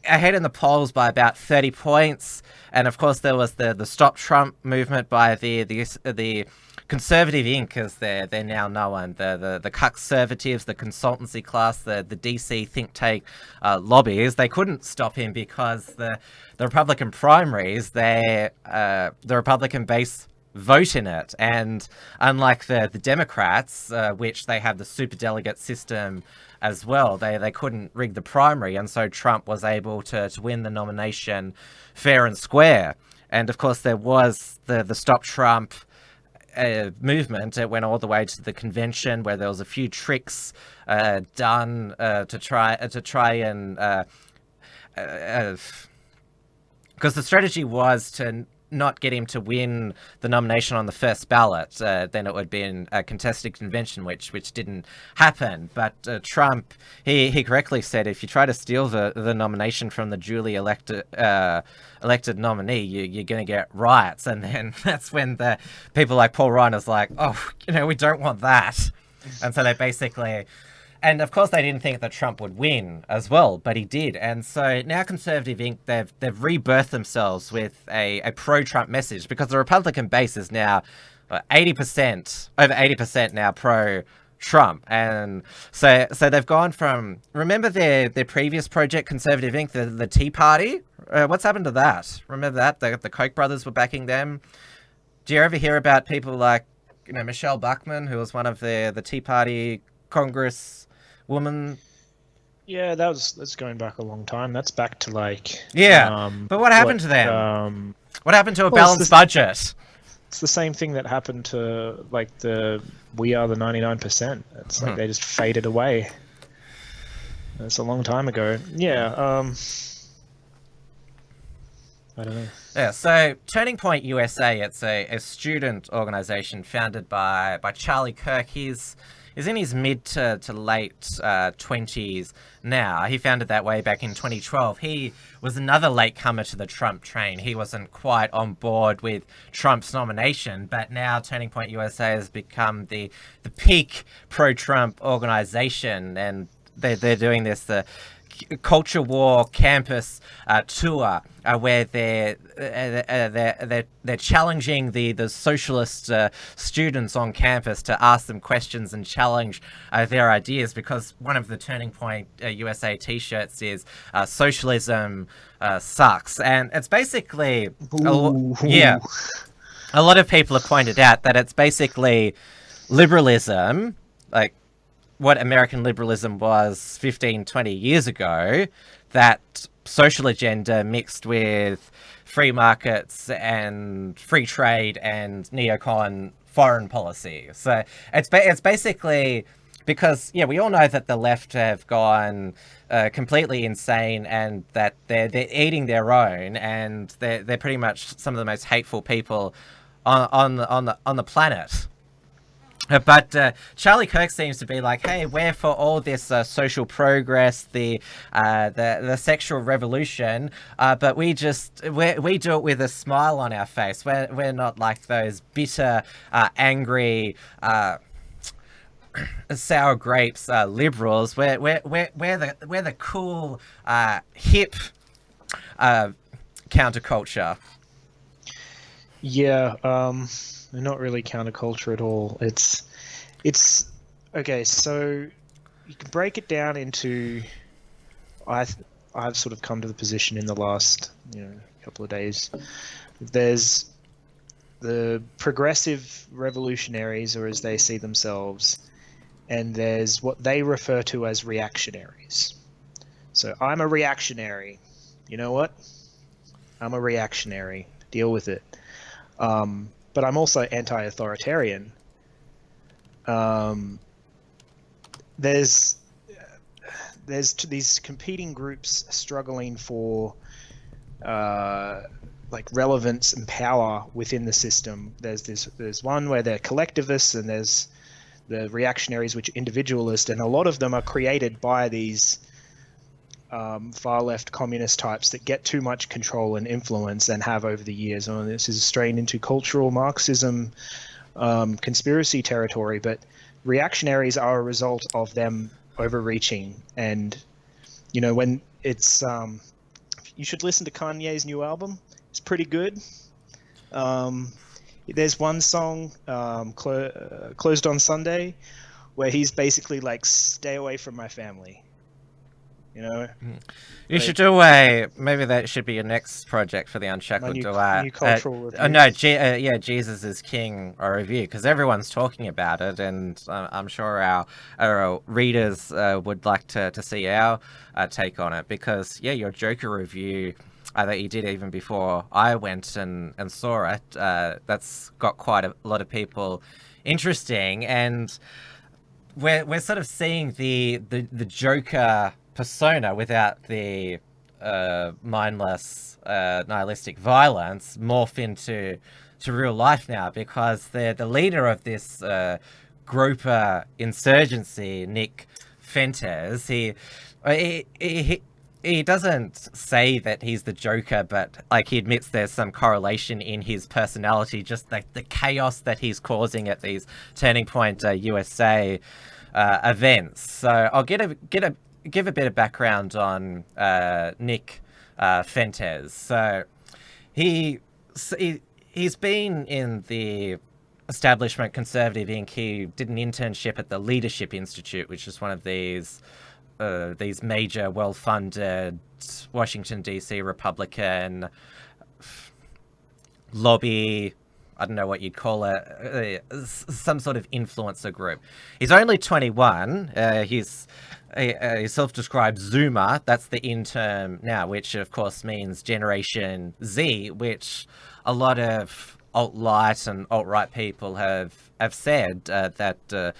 ahead in the polls by about 30 points. And of course there was the Stop Trump movement by the Conservative Inc., as they're now known, the cuckservatives, the consultancy class, the DC think tank lobbies. They couldn't stop him because the Republican primaries, the Republican base vote in it, and unlike the Democrats, which they have the superdelegate system as well, they couldn't rig the primary, and so Trump was able to win the nomination fair and square. And of course there was the Stop Trump movement. It went all the way to the convention, where there was a few tricks done to try and because the strategy was to not get him to win the nomination on the first ballot. Then it would be a contested convention, which didn't happen. But Trump, he correctly said, if you try to steal the nomination from the duly elected nominee, you're going to get riots. And then that's when the people like Paul Ryan is like, oh, we don't want that. And so they basically... And of course they didn't think that Trump would win as well, but he did. And so now Conservative Inc., they've rebirthed themselves with a pro-Trump message, because the Republican base is now over 80% now pro-Trump. And so they've gone from, remember their previous project, Conservative Inc., the Tea Party? What's happened to that? Remember that? The Koch brothers were backing them. Do you ever hear about people like, Michelle Bachmann, who was one of the Tea Party Congress woman?
Yeah, that's going back a long time. That's back to like...
Yeah, but what happened to them? What happened to a balanced budget?
It's the same thing that happened to like We Are the 99%. It's like they just faded away. It's a long time ago. Yeah, I don't know.
Yeah, so Turning Point USA, it's a student organization founded by Charlie Kirk. He's in his mid to late 20s now. He founded that way back in 2012. He was another latecomer to the Trump train. He wasn't quite on board with Trump's nomination, but now Turning Point USA has become the peak pro-Trump organization, and they're doing this culture war campus tour where they're challenging the socialist students on campus to ask them questions and challenge their ideas, because one of the Turning Point USA t-shirts is socialism sucks, and it's basically a lot of people have pointed out that it's basically liberalism, like what American liberalism was 15, 20 years ago, that social agenda mixed with free markets and free trade and neocon foreign policy. So it's basically, because, we all know that the left have gone completely insane, and that they're eating their own, and they're pretty much some of the most hateful people on the planet. But Charlie Kirk seems to be like, hey, we're for all this social progress, the sexual revolution, but we do it with a smile on our face. We're not like those bitter, angry, sour grapes liberals. We're the cool, hip counterculture.
Yeah, they're not really counterculture at all. It's okay. So you can break it down into. I've sort of come to the position in the last couple of days. There's the progressive revolutionaries, or as they see themselves, and there's what they refer to as reactionaries. So I'm a reactionary. You know what? I'm a reactionary. Deal with it. But I'm also anti-authoritarian. There's these competing groups struggling for like relevance and power within the system. There's one where they're collectivists, and there's the reactionaries, which are individualist, and a lot of them are created by these far left communist types that get too much control and influence and have over the years. And this is straying into cultural Marxism, conspiracy territory, but reactionaries are a result of them overreaching. And when it's you should listen to Kanye's new album. It's pretty good. There's one song, Closed on Sunday, where he's basically like, stay away from my family.
You should do maybe that should be your next project for the Unshackled.
New cultural review.
No, Jesus is King, or review, because everyone's talking about it, and I'm sure our readers would like to see our take on it, because your Joker review that you did even before I went and saw it, that's got quite a lot of people interesting, and we're sort of seeing the Joker persona without the mindless nihilistic violence morph into real life now, because the leader of this Groyper insurgency, Nick Fuentes, he doesn't say that he's the Joker, but like he admits there's some correlation in his personality, just like the chaos that he's causing at these Turning Point USA events. So I'll give a bit of background on Nick Fuentes. So he's been in the establishment Conservative Inc. He did an internship at the Leadership Institute, which is one of these major, well-funded Washington D.C. Republican lobby. I don't know what you'd call it, some sort of influencer group. He's only 21. He's self-described Zoomer. That's the in term now, which of course means Generation Z, which a lot of alt-light and alt-right people have said that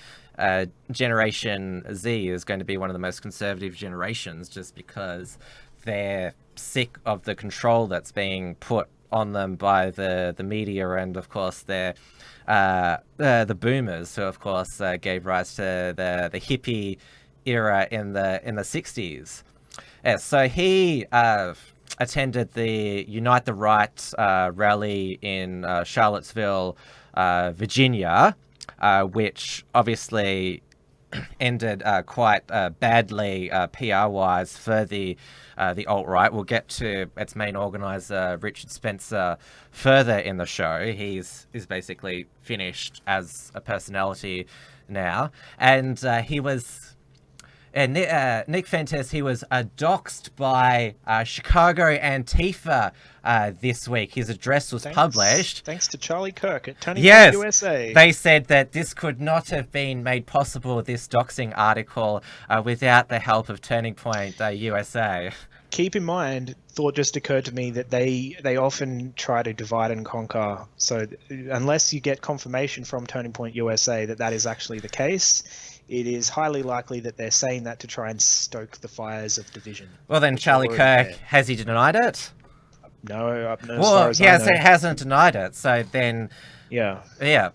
Generation Z is going to be one of the most conservative generations, just because they're sick of the control that's being put on them by the media, and of course they're the boomers, who of course gave rise to the hippie era in the 60s. So he attended the Unite the Right rally in Charlottesville, Virginia, which obviously ended quite badly PR-wise for the alt-right. We'll get to its main organizer, Richard Spencer, further in the show. He's basically finished as a personality now, and he was. And Nick Fuentes, he was doxxed by Chicago Antifa this week. His address was published.
Thanks to Charlie Kirk at Turning
Yes,
Point USA.
They said that this could not have been made possible, this doxing article, without the help of Turning Point USA.
Keep in mind, thought just occurred to me that they often try to divide and conquer. So unless you get confirmation from Turning Point USA that is actually the case, it is highly likely that they're saying that to try and stoke the fires of division.
Well, then Charlie Kirk, has he denied it?
No, as
well,
far as I know.
He hasn't denied it. So then,
yeah.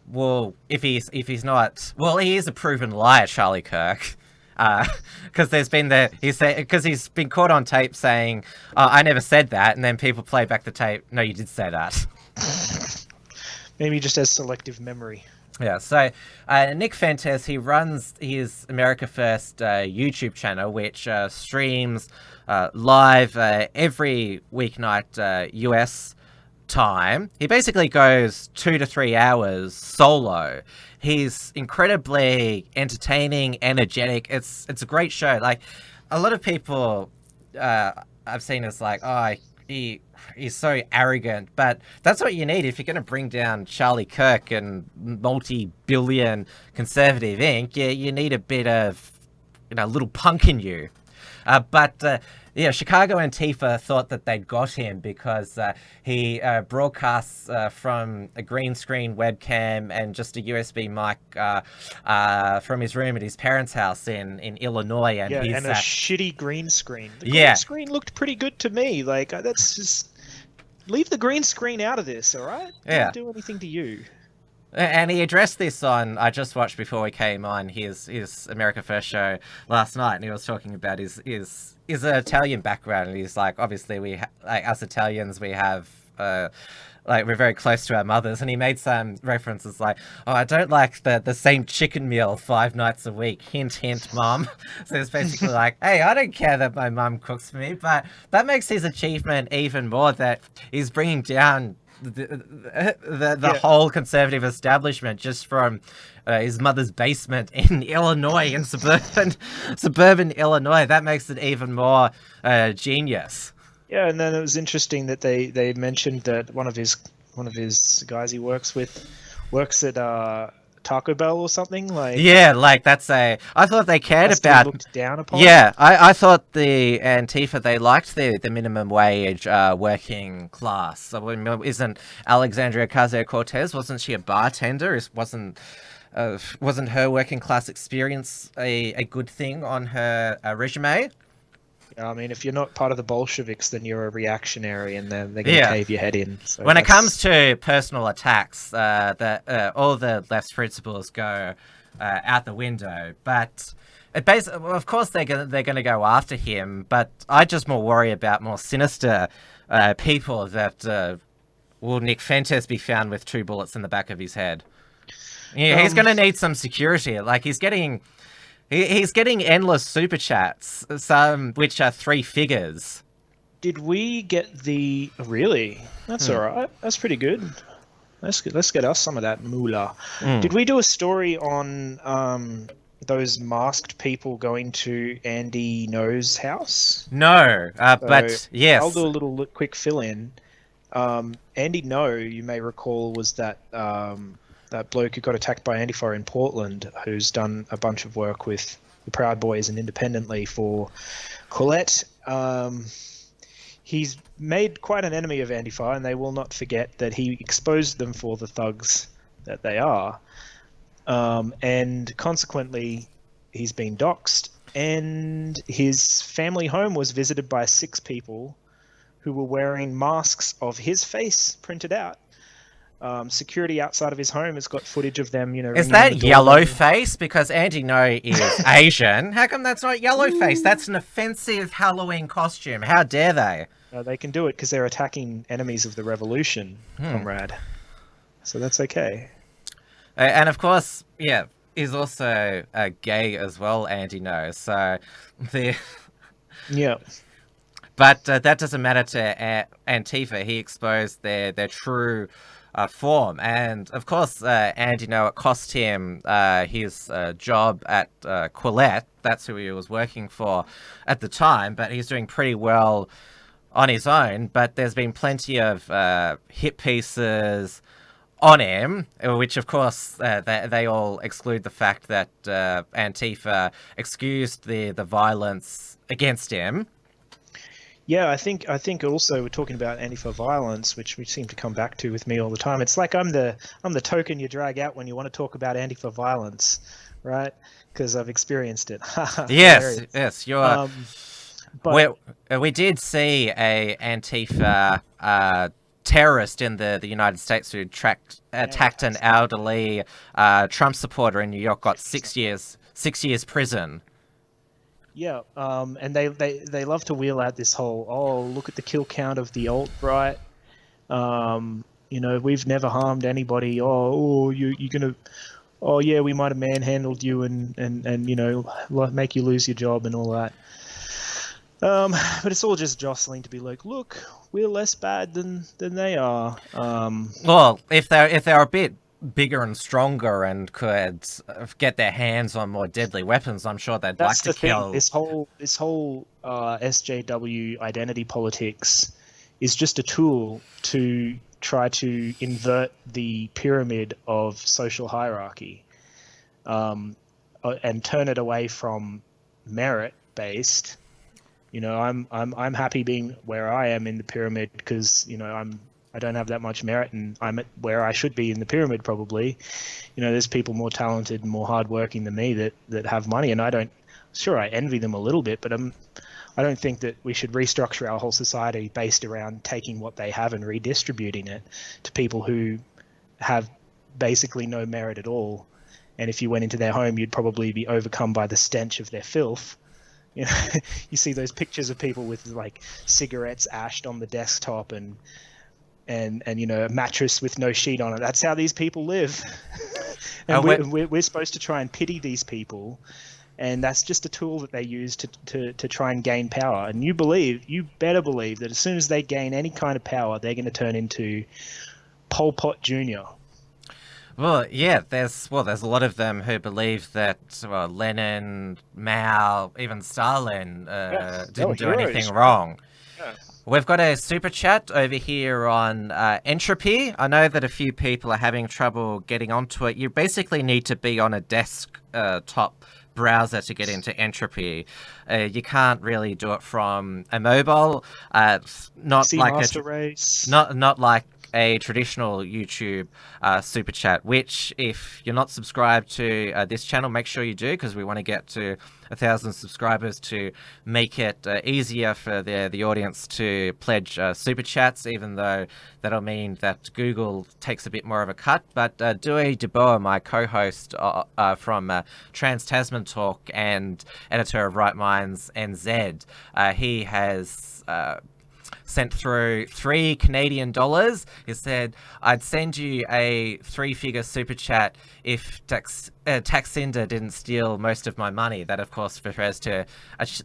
Well, if he's not, well, he is a proven liar, Charlie Kirk, because he's been caught on tape saying, "Oh, I never said that," and then people play back the tape. No, you did say that.
Maybe just has selective memory.
Yeah, so Nick Fuentes, he runs his America First YouTube channel, which streams live every weeknight US time. He basically goes 2 to 3 hours solo. He's incredibly entertaining, energetic. It's a great show. Like, a lot of people I've seen as like, oh, he's so arrogant, but that's what you need if you're going to bring down Charlie Kirk and multi-billion conservative Inc. You need a bit of, a little punk in you. But Chicago Antifa thought that they'd got him because he broadcasts from a green screen webcam and just a USB mic from his room at his parents' house in Illinois. And
and a shitty green screen. The green screen looked pretty good to me. Like, that's just... Leave the green screen out of this, all right? Don't do anything to you.
And he addressed this on, I just watched before we came on, his America First show last night, and he was talking about his Italian background, and he's like, obviously us Italians, we have, we're very close to our mothers, and he made some references like, oh, I don't like the same chicken meal 5 nights a week, hint, hint, mum. So it's basically like, hey, I don't care that my mum cooks for me, but that makes his achievement even more, that he's bringing down the whole conservative establishment just from his mother's basement in Illinois, in suburban Illinois. That makes it even more genius.
Yeah, and then it was interesting that they mentioned that one of his guys he works with works at Taco Bell or something. Like, yeah,
like that's I thought they cared about.
Looked down upon.
Yeah, I thought the Antifa, they liked the minimum wage working class. So isn't Alexandria Ocasio-Cortez, wasn't she a bartender? Wasn't her working class experience a good thing on her resume?
I mean, if you're not part of the Bolsheviks, then you're a reactionary, and they're going to cave your head in. So
when it comes to personal attacks, all the left's principles go out the window. But of course, they're going to go after him. But I just more worry about more sinister people that will Nick Fuentes be found with 2 bullets in the back of his head. Yeah, he's going to need some security. Like, he's getting endless super chats, some which are 3 figures.
Did we get the... Really? That's all right. That's pretty good. Let's get us some of that moolah. Did we do a story on those masked people going to Andy No's house?
No, but yes.
I'll do a little quick fill-in. Andy No, you may recall, was that bloke who got attacked by Antifa in Portland, who's done a bunch of work with the Proud Boys and independently for Colette. He's made quite an enemy of Antifa, and they will not forget that he exposed them for the thugs that they are. And consequently, he's been doxxed, and his family home was visited by 6 people who were wearing masks of his face printed out. Security outside of his home has got footage of them,
Is that yellow face? Because Andy No is Asian. How come that's not yellow face? That's an offensive Halloween costume. How dare they?
They can do it because they're attacking enemies of the revolution, comrade. So that's okay.
And of course, is also gay as well, Andy knows. So the
Yeah.
but that doesn't matter to Antifa. He exposed their true form, and of course, Andy, it cost him his job at Quillette. That's who he was working for at the time. But he's doing pretty well on his own. But there's been plenty of hit pieces on him, which of course they all exclude the fact that Antifa excused the violence against him.
Yeah, I think also we're talking about Antifa violence, which we seem to come back to with me all the time. It's like I'm the token you drag out when you want to talk about Antifa violence, right? Because I've experienced it.
Yes, you're.
But
we did see a Antifa terrorist in the United States who attacked an elderly Trump supporter in New York, got 6 years prison.
Yeah, and they love to wheel out this whole, look at the kill count of the alt-right. We've never harmed anybody. You're gonna, yeah, we might have manhandled you and make you lose your job and all that. But it's all just jostling to be like, look, we're less bad than they are.
Well, if they're a bit bigger and stronger and could get their hands on more deadly weapons, I'm sure they'd like to kill.
This whole SJW Identity Politics is just a tool to try to invert the pyramid of social hierarchy, and turn it away from merit based. I'm happy being where I am in the pyramid because I don't have that much merit, and I'm at where I should be in the pyramid probably. There's people more talented and more hardworking than me that have money, and I envy them a little bit, but I don't think that we should restructure our whole society based around taking what they have and redistributing it to people who have basically no merit at all. And if you went into their home, you'd probably be overcome by the stench of their filth. You see those pictures of people with like cigarettes ashed on the desktop and a mattress with no sheet on it. That's how these people live. And we're supposed to try and pity these people, and that's just a tool that they use to try and gain power. And you better believe that as soon as they gain any kind of power, they're going to turn into Pol Pot Jr.
Well, yeah, there's a lot of them who believe that Lenin, Mao, even Stalin didn't do anything wrong.
Yeah.
We've got a super chat over here on Entropy. I know that a few people are having trouble getting onto it. You basically need to be on a desktop browser to get into Entropy. You can't really do it from a mobile. Not like a traditional YouTube super chat, which if you're not subscribed to this channel, make sure you do, because we want to get to 1,000 subscribers to make it easier for the audience to pledge super chats, even though that'll mean that Google takes a bit more of a cut. But Dewey DeBoer, my co-host from Trans Tasman Talk and editor of Right Minds NZ, he has sent through $3 Canadian. He said, I'd send you a 3-figure super chat if Taxinder didn't steal most of my money. That, of course, refers to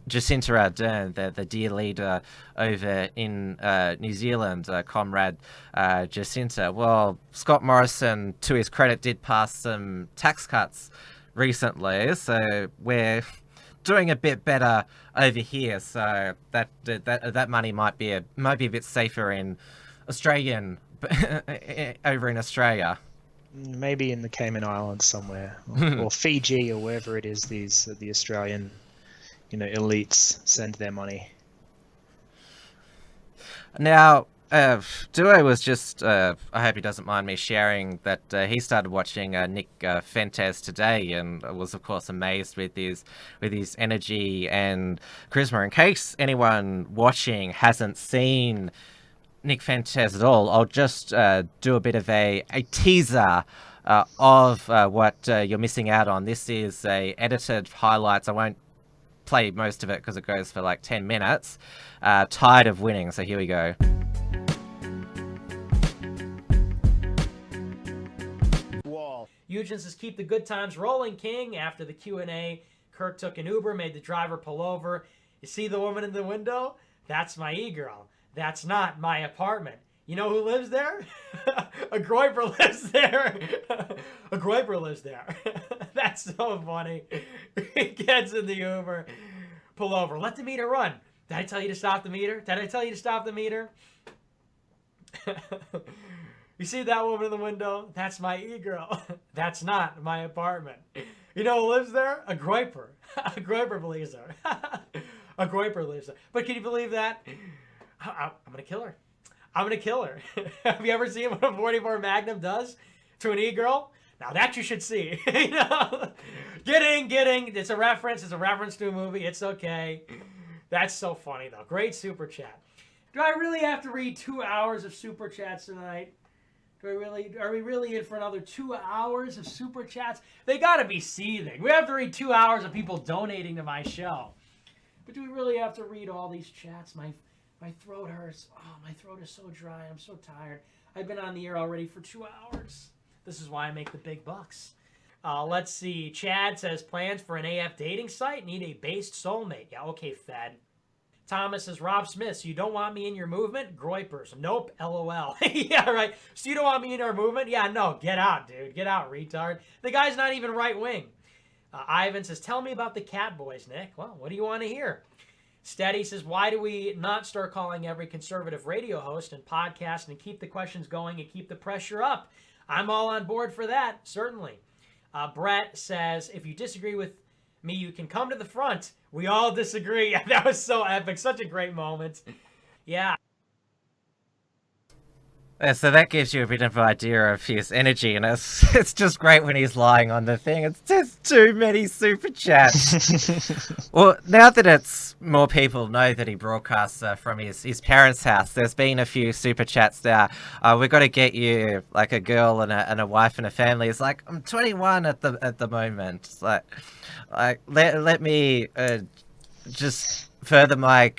Jacinta Ardern, the dear leader over in New Zealand, comrade Jacinta. Well, Scott Morrison, to his credit, did pass some tax cuts recently, so we're doing a bit better over here, so that money might be a bit safer in over in Australia.
Maybe in the Cayman Islands somewhere, or Fiji, or wherever it is. The Australian, elites send their money.
Now, Duo was just, I hope he doesn't mind me sharing that he started watching Nick Fuentes today and was, of course, amazed with his energy and charisma. In case anyone watching hasn't seen Nick Fuentes at all, I'll just do a bit of a teaser of what you're missing out on. This is a edited highlights. I won't play most of it because it goes for like 10 minutes. Tired of winning, so here we go.
Eugen says, keep the good times rolling, King. After the Q&A, Kirk took an Uber, made the driver pull over. You see the woman in the window? That's my e-girl. That's not my apartment. You know who lives there? A Groyper lives there. A Groyper lives there. That's so funny. He gets in the Uber. Pull over. Let the meter run. Did I tell you to stop the meter? Did I tell you to stop the meter? You see that woman in the window? That's my e-girl. That's not my apartment. You know who lives there? A Groyper. A Groyper believes her. A Groyper lives there. But can you believe that? I'm going to kill her. I'm going to kill her. Have you ever seen what a 44 Magnum does to an e-girl? Now that you should see. You know? Getting. It's a reference. It's a reference to a movie. It's okay. That's so funny, though. Great super chat. Do I really have to read 2 hours of super chats tonight? Are we really in for another 2 hours of super chats? They got to be seething. We have to read 2 hours of people donating to my show. But do we really have to read all these chats? My throat hurts. Oh, my throat is so dry. I'm so tired. I've been on the air already for 2 hours. This is why I make the big bucks. Let's see. Chad says, plans for an AF dating site? Need a based soulmate. Yeah, okay, Fed. Thomas says, Rob Smith, so you don't want me in your movement? Groypers. Nope, LOL. Yeah, right. So you don't want me in our movement? Yeah, no, get out, dude. Get out, retard. The guy's not even right-wing. Ivan says, tell me about the cat boys, Nick. Well, what do you want to hear? Steady says, why do we not start calling every conservative radio host and podcast and keep the questions going and keep the pressure up? I'm all on board for that, certainly. Brett says, if you disagree with me, you can come to the front. We all disagree. Yeah, that was so epic. Such a great moment. Yeah.
So that gives you a bit of an idea of his energy, and it's just great when he's lying on the thing. It's just too many super chats. Well, now that it's more people know that he broadcasts from his parents' house, there's been a few super chats now. We've got to get you like a girl and a wife and a family. It's like, I'm 21 at the moment. It's like let me just further my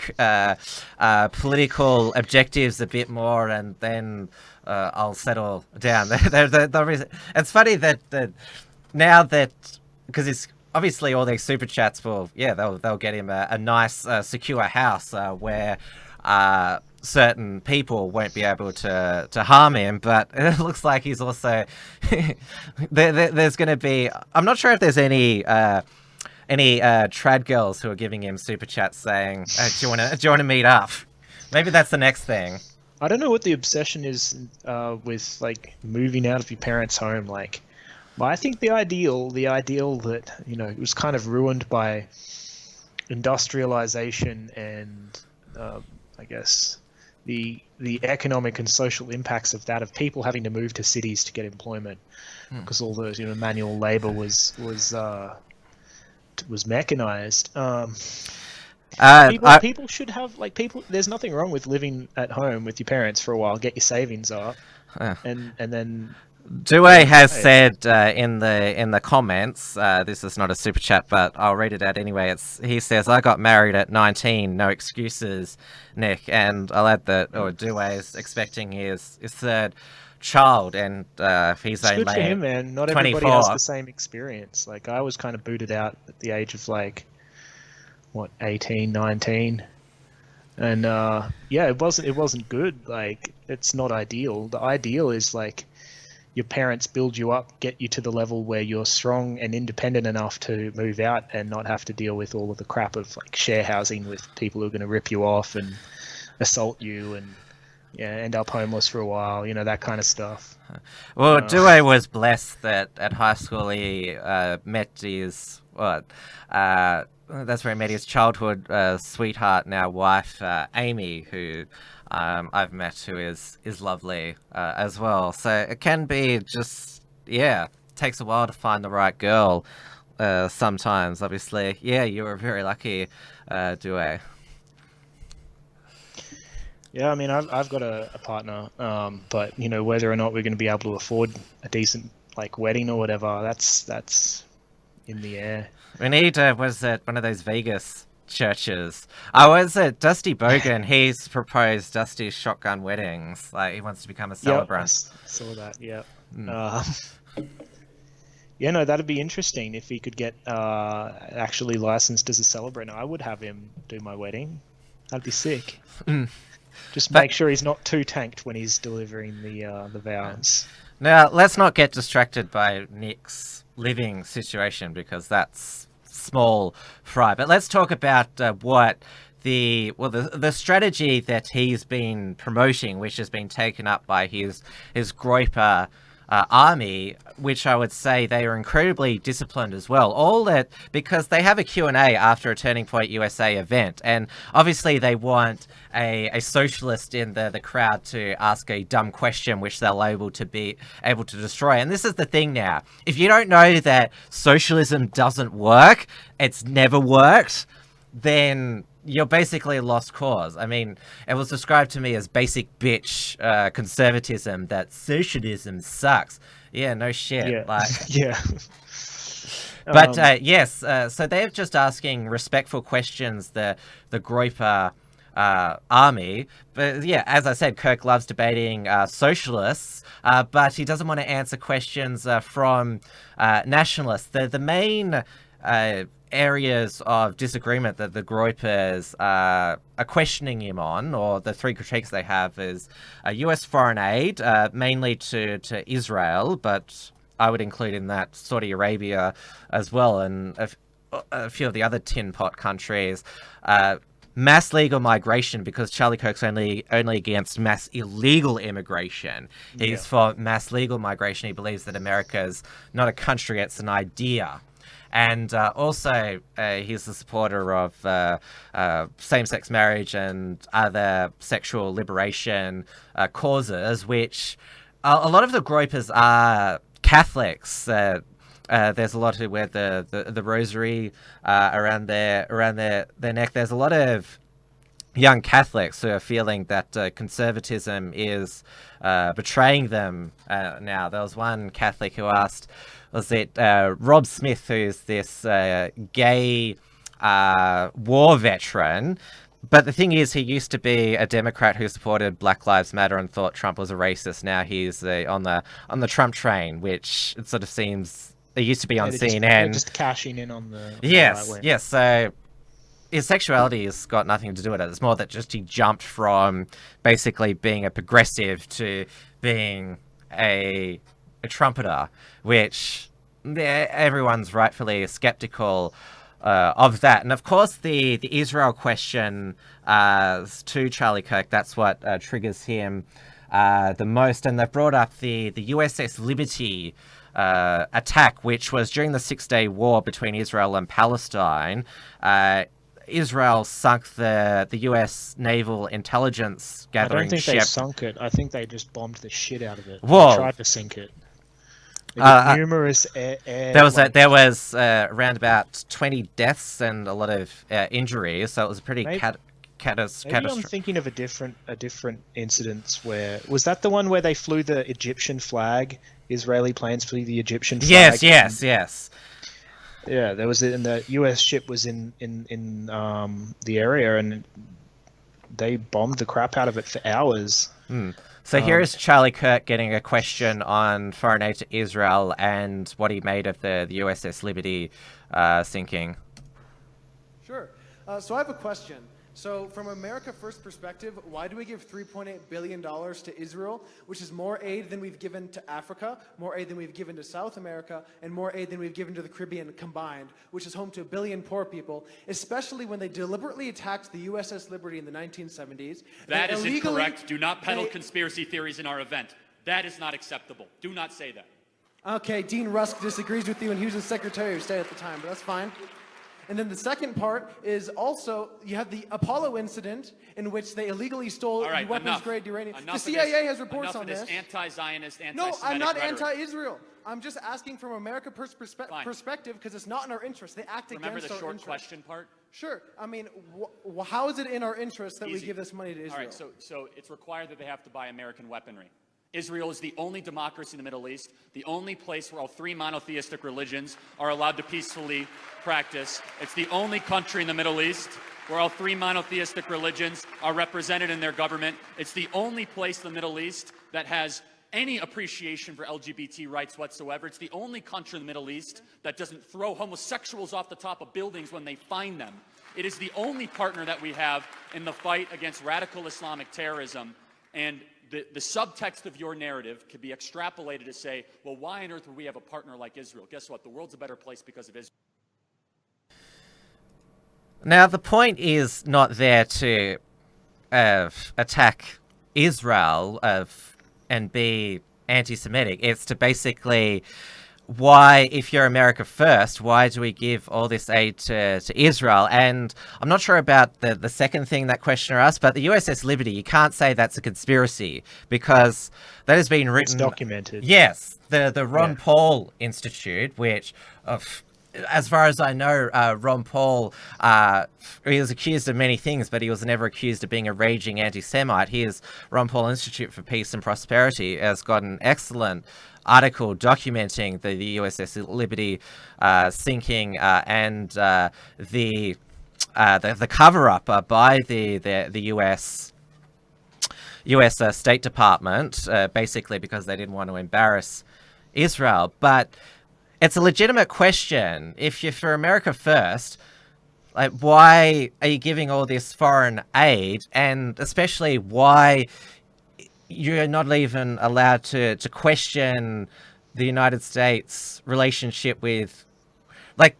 political objectives a bit more, and then I'll settle down. It's funny that now that, because it's obviously all these super chats will, they'll get him a nice secure house where certain people won't be able to harm him, but it looks like he's also there's going to be, I'm not sure if there's any trad girls who are giving him super chats saying, do you want to meet up? Maybe that's the next thing.
I don't know what the obsession is with like moving out of your parents' home. Like, well, I think the ideal that, you know, it was kind of ruined by industrialization and I guess the economic and social impacts of that, of people having to move to cities to get employment because all the, you know, manual labor was mechanized. People should have, like, there's nothing wrong with living at home with your parents for a while, get your savings up, and then
Due has said in the comments, this is not a super chat, but I'll read it out anyway. He says, I got married at 19, no excuses, Nick. And I'll add that Due is expecting his third child, and he's only
good for him, man. Not
24.
Everybody has the same experience. Like, I was kind of booted out at the age of, like, 18, 19. And it wasn't good. Like, it's not ideal. The ideal is, like, your parents build you up, get you to the level where you're strong and independent enough to move out and not have to deal with all of the crap of, like, share housing with people who are going to rip you off and assault you and end up homeless for a while, you know, that kind of stuff.
Well, Due was blessed that at high school he met his that's where he met his childhood sweetheart, now wife, Amy, who I've met, who is lovely as well. So it can be just, takes a while to find the right girl sometimes, obviously. Yeah, you were very lucky, Due.
Yeah, I mean, I've got a partner, but, you know, whether or not we're going to be able to afford a decent, like, wedding or whatever, that's in the air.
We need, was it one of those Vegas churches? Was it Dusty Bogan? He's proposed Dusty's shotgun weddings. Like, he wants to become a celebrant.
Yep, I saw that, yeah. Yeah, no, that'd be interesting if he could get actually licensed as a celebrator. I would have him do my wedding. That'd be sick. Just make sure he's not too tanked when he's delivering the vows.
Now, let's not get distracted by Nick's living situation, because that's small fry. But let's talk about what the strategy that he's been promoting, which has been taken up by his Groyper Army, which I would say they are incredibly disciplined as well. All that because they have a Q&A after a Turning Point USA event, and obviously they want a socialist in the crowd to ask a dumb question which they'll be able to destroy. And this is the thing now. If you don't know that socialism doesn't work, it's never worked, then you're basically a lost cause. I mean, it was described to me as basic bitch conservatism, that socialism sucks. Yeah, no shit.
Yeah.
Like,
yeah.
But yes, so they're just asking respectful questions, the Groyper Army. But yeah, as I said, Kirk loves debating socialists, but he doesn't want to answer questions from nationalists. The main areas of disagreement that the Groypers are questioning him on, or the three critiques they have, is US foreign aid, mainly to Israel, but I would include in that Saudi Arabia as well, and a few of the other tin pot countries. Mass legal migration, because Charlie Kirk's only against mass illegal immigration. He's for mass legal migration. He believes that America's not a country, it's an idea. And also, he's a supporter of same-sex marriage and other sexual liberation causes, which a lot of the Groypers are Catholics. There's a lot who wear the rosary around their neck. There's a lot of young Catholics who are feeling that conservatism is betraying them now. There was one Catholic who asked, was it Rob Smith, who's this gay war veteran, but the thing is, he used to be a Democrat who supported Black Lives Matter and thought Trump was a racist. Now he's on the Trump train, which it sort of seems it used to be on CNN.
Just cashing in on the
yes,
right wing.
yes. So his sexuality has got nothing to do with it. It's more that just he jumped from basically being a progressive to being a trumpeter, which everyone's rightfully skeptical of that. And of course, the Israel question to Charlie Kirk, that's what triggers him the most. And they've brought up the USS Liberty attack, which was during the 6-day war between Israel and Palestine. Israel sunk the US naval intelligence gathering ship.
I don't think they sunk it. I think they just bombed the shit out of it.
Whoa.
They tried to sink it. Numerous air
there was around about 20 deaths and a lot of injuries, so it was a pretty catastrophic.
Maybe I'm thinking of a different incident. Where was that the one where they flew the Egyptian flag? Israeli planes flew the Egyptian flag.
Yes.
Yeah, there was, and the US ship was in the area, and they bombed the crap out of it for hours.
So here is Charlie Kirk getting a question on foreign aid to Israel and what he made of the USS Liberty sinking.
Sure. So I have a question. So from America First perspective, why do we give $3.8 billion to Israel, which is more aid than we've given to Africa, more aid than we've given to South America, and more aid than we've given to the Caribbean combined, which is home to 1 billion poor people, especially when they deliberately attacked the USS Liberty in the 1970s?
That is incorrect. Do not peddle conspiracy theories in our event. That is not acceptable. Do not say that.
Okay, Dean Rusk disagrees with you, and he was the Secretary of State at the time, but that's fine. And then the second part is also, you have the Apollo incident in which they illegally stole weapons-grade uranium. The CIA has reports on this.
Anti-Zionist, anti-Semitic
No, I'm not
rhetoric.
Anti-Israel. I'm just asking from America perspective because it's not in our interest. They act
Remember
against
the
our
short
interest.
question part?
Sure. I mean, how is it in our interest that we give this money to Israel?
All right, so it's required that they have to buy American weaponry. Israel is the only democracy in the Middle East, the only place where all 3 monotheistic religions are allowed to peacefully practice. It's the only country in the Middle East where all 3 monotheistic religions are represented in their government. It's the only place in the Middle East that has any appreciation for LGBT rights whatsoever. It's the only country in the Middle East that doesn't throw homosexuals off the top of buildings when they find them. It is the only partner that we have in the fight against radical Islamic terrorism. And the subtext of your narrative could be extrapolated to say, well, why on earth would we have a partner like Israel? Guess what? The world's a better place because of Israel.
Now, the point is not there to attack Israel and be anti-Semitic. It's to basically, why, if you're America first, why do we give all this aid to Israel? And I'm not sure about the second thing that questioner asked, but the USS Liberty, you can't say that's a conspiracy because that has been written.
It's documented.
Yes, the Ron Paul Institute, which as far as I know, Ron Paul, he was accused of many things, but he was never accused of being a raging anti-Semite. His Ron Paul Institute for Peace and Prosperity has got an excellent article documenting the USS Liberty sinking and the cover-up by the US State Department, basically because they didn't want to embarrass Israel. But it's a legitimate question. If you're for America first, like, why are you giving all this foreign aid? And especially why you're not even allowed to question the United States relationship with, like,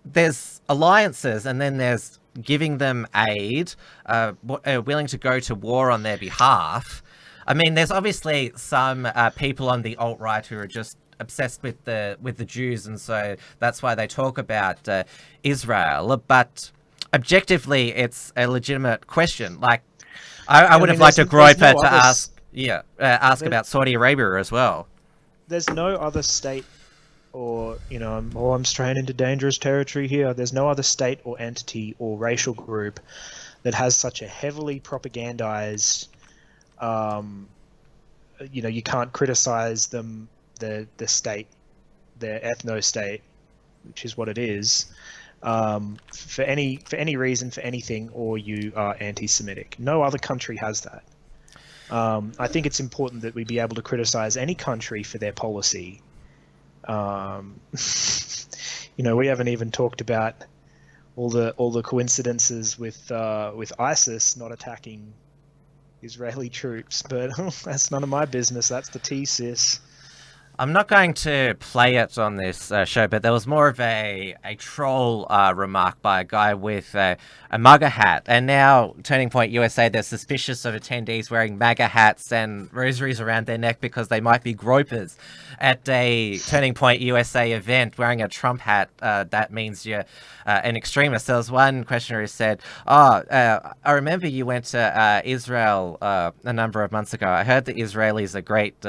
there's alliances and then there's giving them aid, willing to go to war on their behalf. I mean, there's obviously some people on the alt-right who are just obsessed with the Jews, and so that's why they talk about Israel. But objectively, it's a legitimate question. Like, I would have liked a Groyper to ask about Saudi Arabia as well.
There's no other state, or I'm straying into dangerous territory here. There's no other state or entity or racial group that has such a heavily propagandized. You can't criticize them. The state, their ethno-state, which is what it is, for any reason, for anything, or you are anti-Semitic. No other country has that. I think it's important that we be able to criticize any country for their policy. We haven't even talked about all the coincidences with ISIS not attacking Israeli troops, but that's none of my business. That's the T, sis.
I'm not going to play it on this show, but there was more of a troll remark by a guy with a MAGA hat. And now, Turning Point USA, they're suspicious of attendees wearing MAGA hats and rosaries around their neck because they might be gropers. At a Turning Point USA event, wearing a Trump hat, that means you're an extremist. There was one questioner who said, I remember you went to Israel a number of months ago. I heard the Israelis are great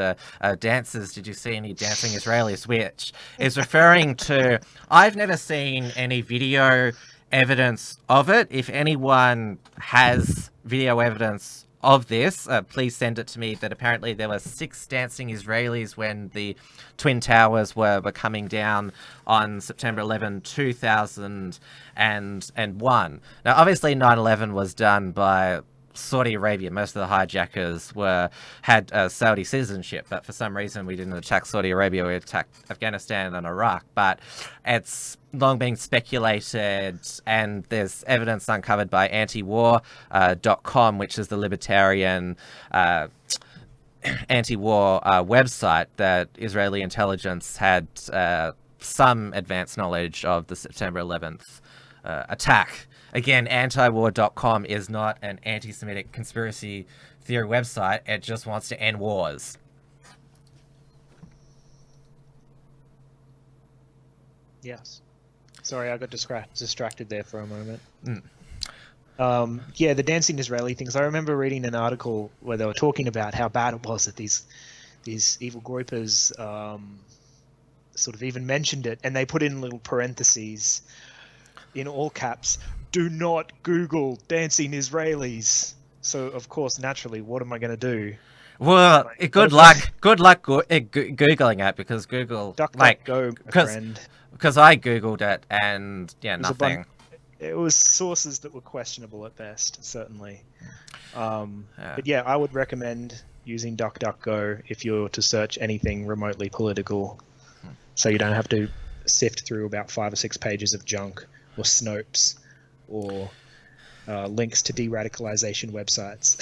dancers. Did you see any dancing Israelis? Which is referring to, I've never seen any video evidence of it. If anyone has video evidence of this, please send it to me. That apparently there were 6 dancing Israelis when the Twin Towers were coming down on September 11, 2001. Now, obviously 9/11 was done by Saudi Arabia. Most of the hijackers had Saudi citizenship, but for some reason we didn't attack Saudi Arabia, we attacked Afghanistan and Iraq. But it's long been speculated, and there's evidence uncovered by antiwar.com, which is the libertarian anti-war website, that Israeli intelligence had some advanced knowledge of the September 11th attack. Again, antiwar.com is not an anti-Semitic conspiracy theory website. It just wants to end wars.
Yes. Sorry, I got distracted there for a moment.
Mm.
The dancing Israeli things. I remember reading an article where they were talking about how bad it was that these evil groypers sort of even mentioned it, and they put in little parentheses in all caps, do not Google dancing Israelis. So, of course, naturally, what am I going to do?
Well, good luck Googling it, because Google...
DuckDuckGo, my friend.
Because I Googled it, and, nothing.
It was sources that were questionable at best, certainly. But yeah, I would recommend using DuckDuckGo if you're to search anything remotely political, so you don't have to sift through about 5 or 6 pages of junk or Snopes or links to de-radicalization websites.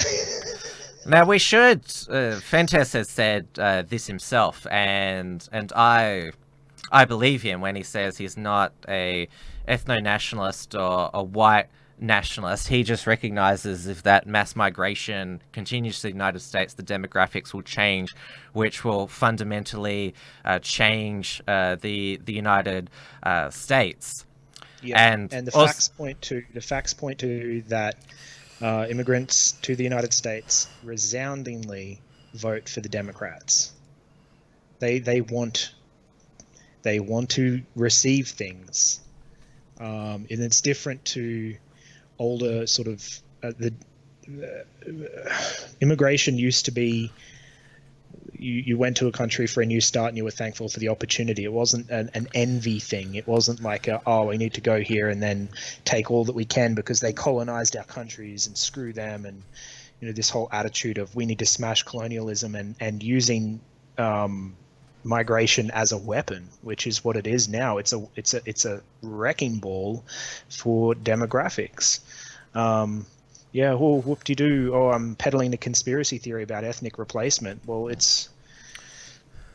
Now we should. Fentes has said this himself, and I believe him when he says he's not a ethno-nationalist or a white nationalist. He just recognizes if that mass migration continues to the United States, the demographics will change, which will fundamentally change the United States.
Yeah,
and
the
also,
facts point to that immigrants to the United States resoundingly vote for the Democrats. They want to receive things, and it's different to older sort of immigration used to be. You went to a country for a new start and you were thankful for the opportunity. It wasn't an envy thing. It wasn't like, we need to go here and then take all that we can because they colonized our countries and screw them. And, this whole attitude of we need to smash colonialism and using migration as a weapon, which is what it is now. It's a wrecking ball for demographics. Yeah, well, whoop-de-doo. Oh, I'm peddling the conspiracy theory about ethnic replacement. Well,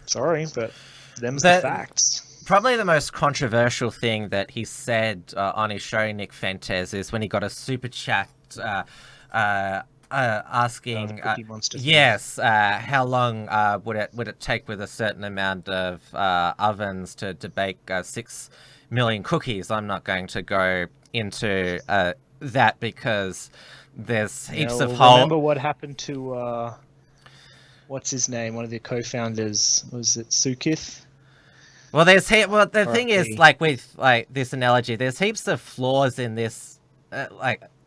sorry, but them's the facts.
Probably the most controversial thing that he said on his show, Nick Fentes, is when he got a super chat asking, how long would it take with a certain amount of ovens to bake 6 million cookies? I'm not going to go into that because there's heaps of
remember what happened to what's his name? One of the co-founders, was it Sukith?
Well, the thing is, with this analogy, there's heaps of flaws in this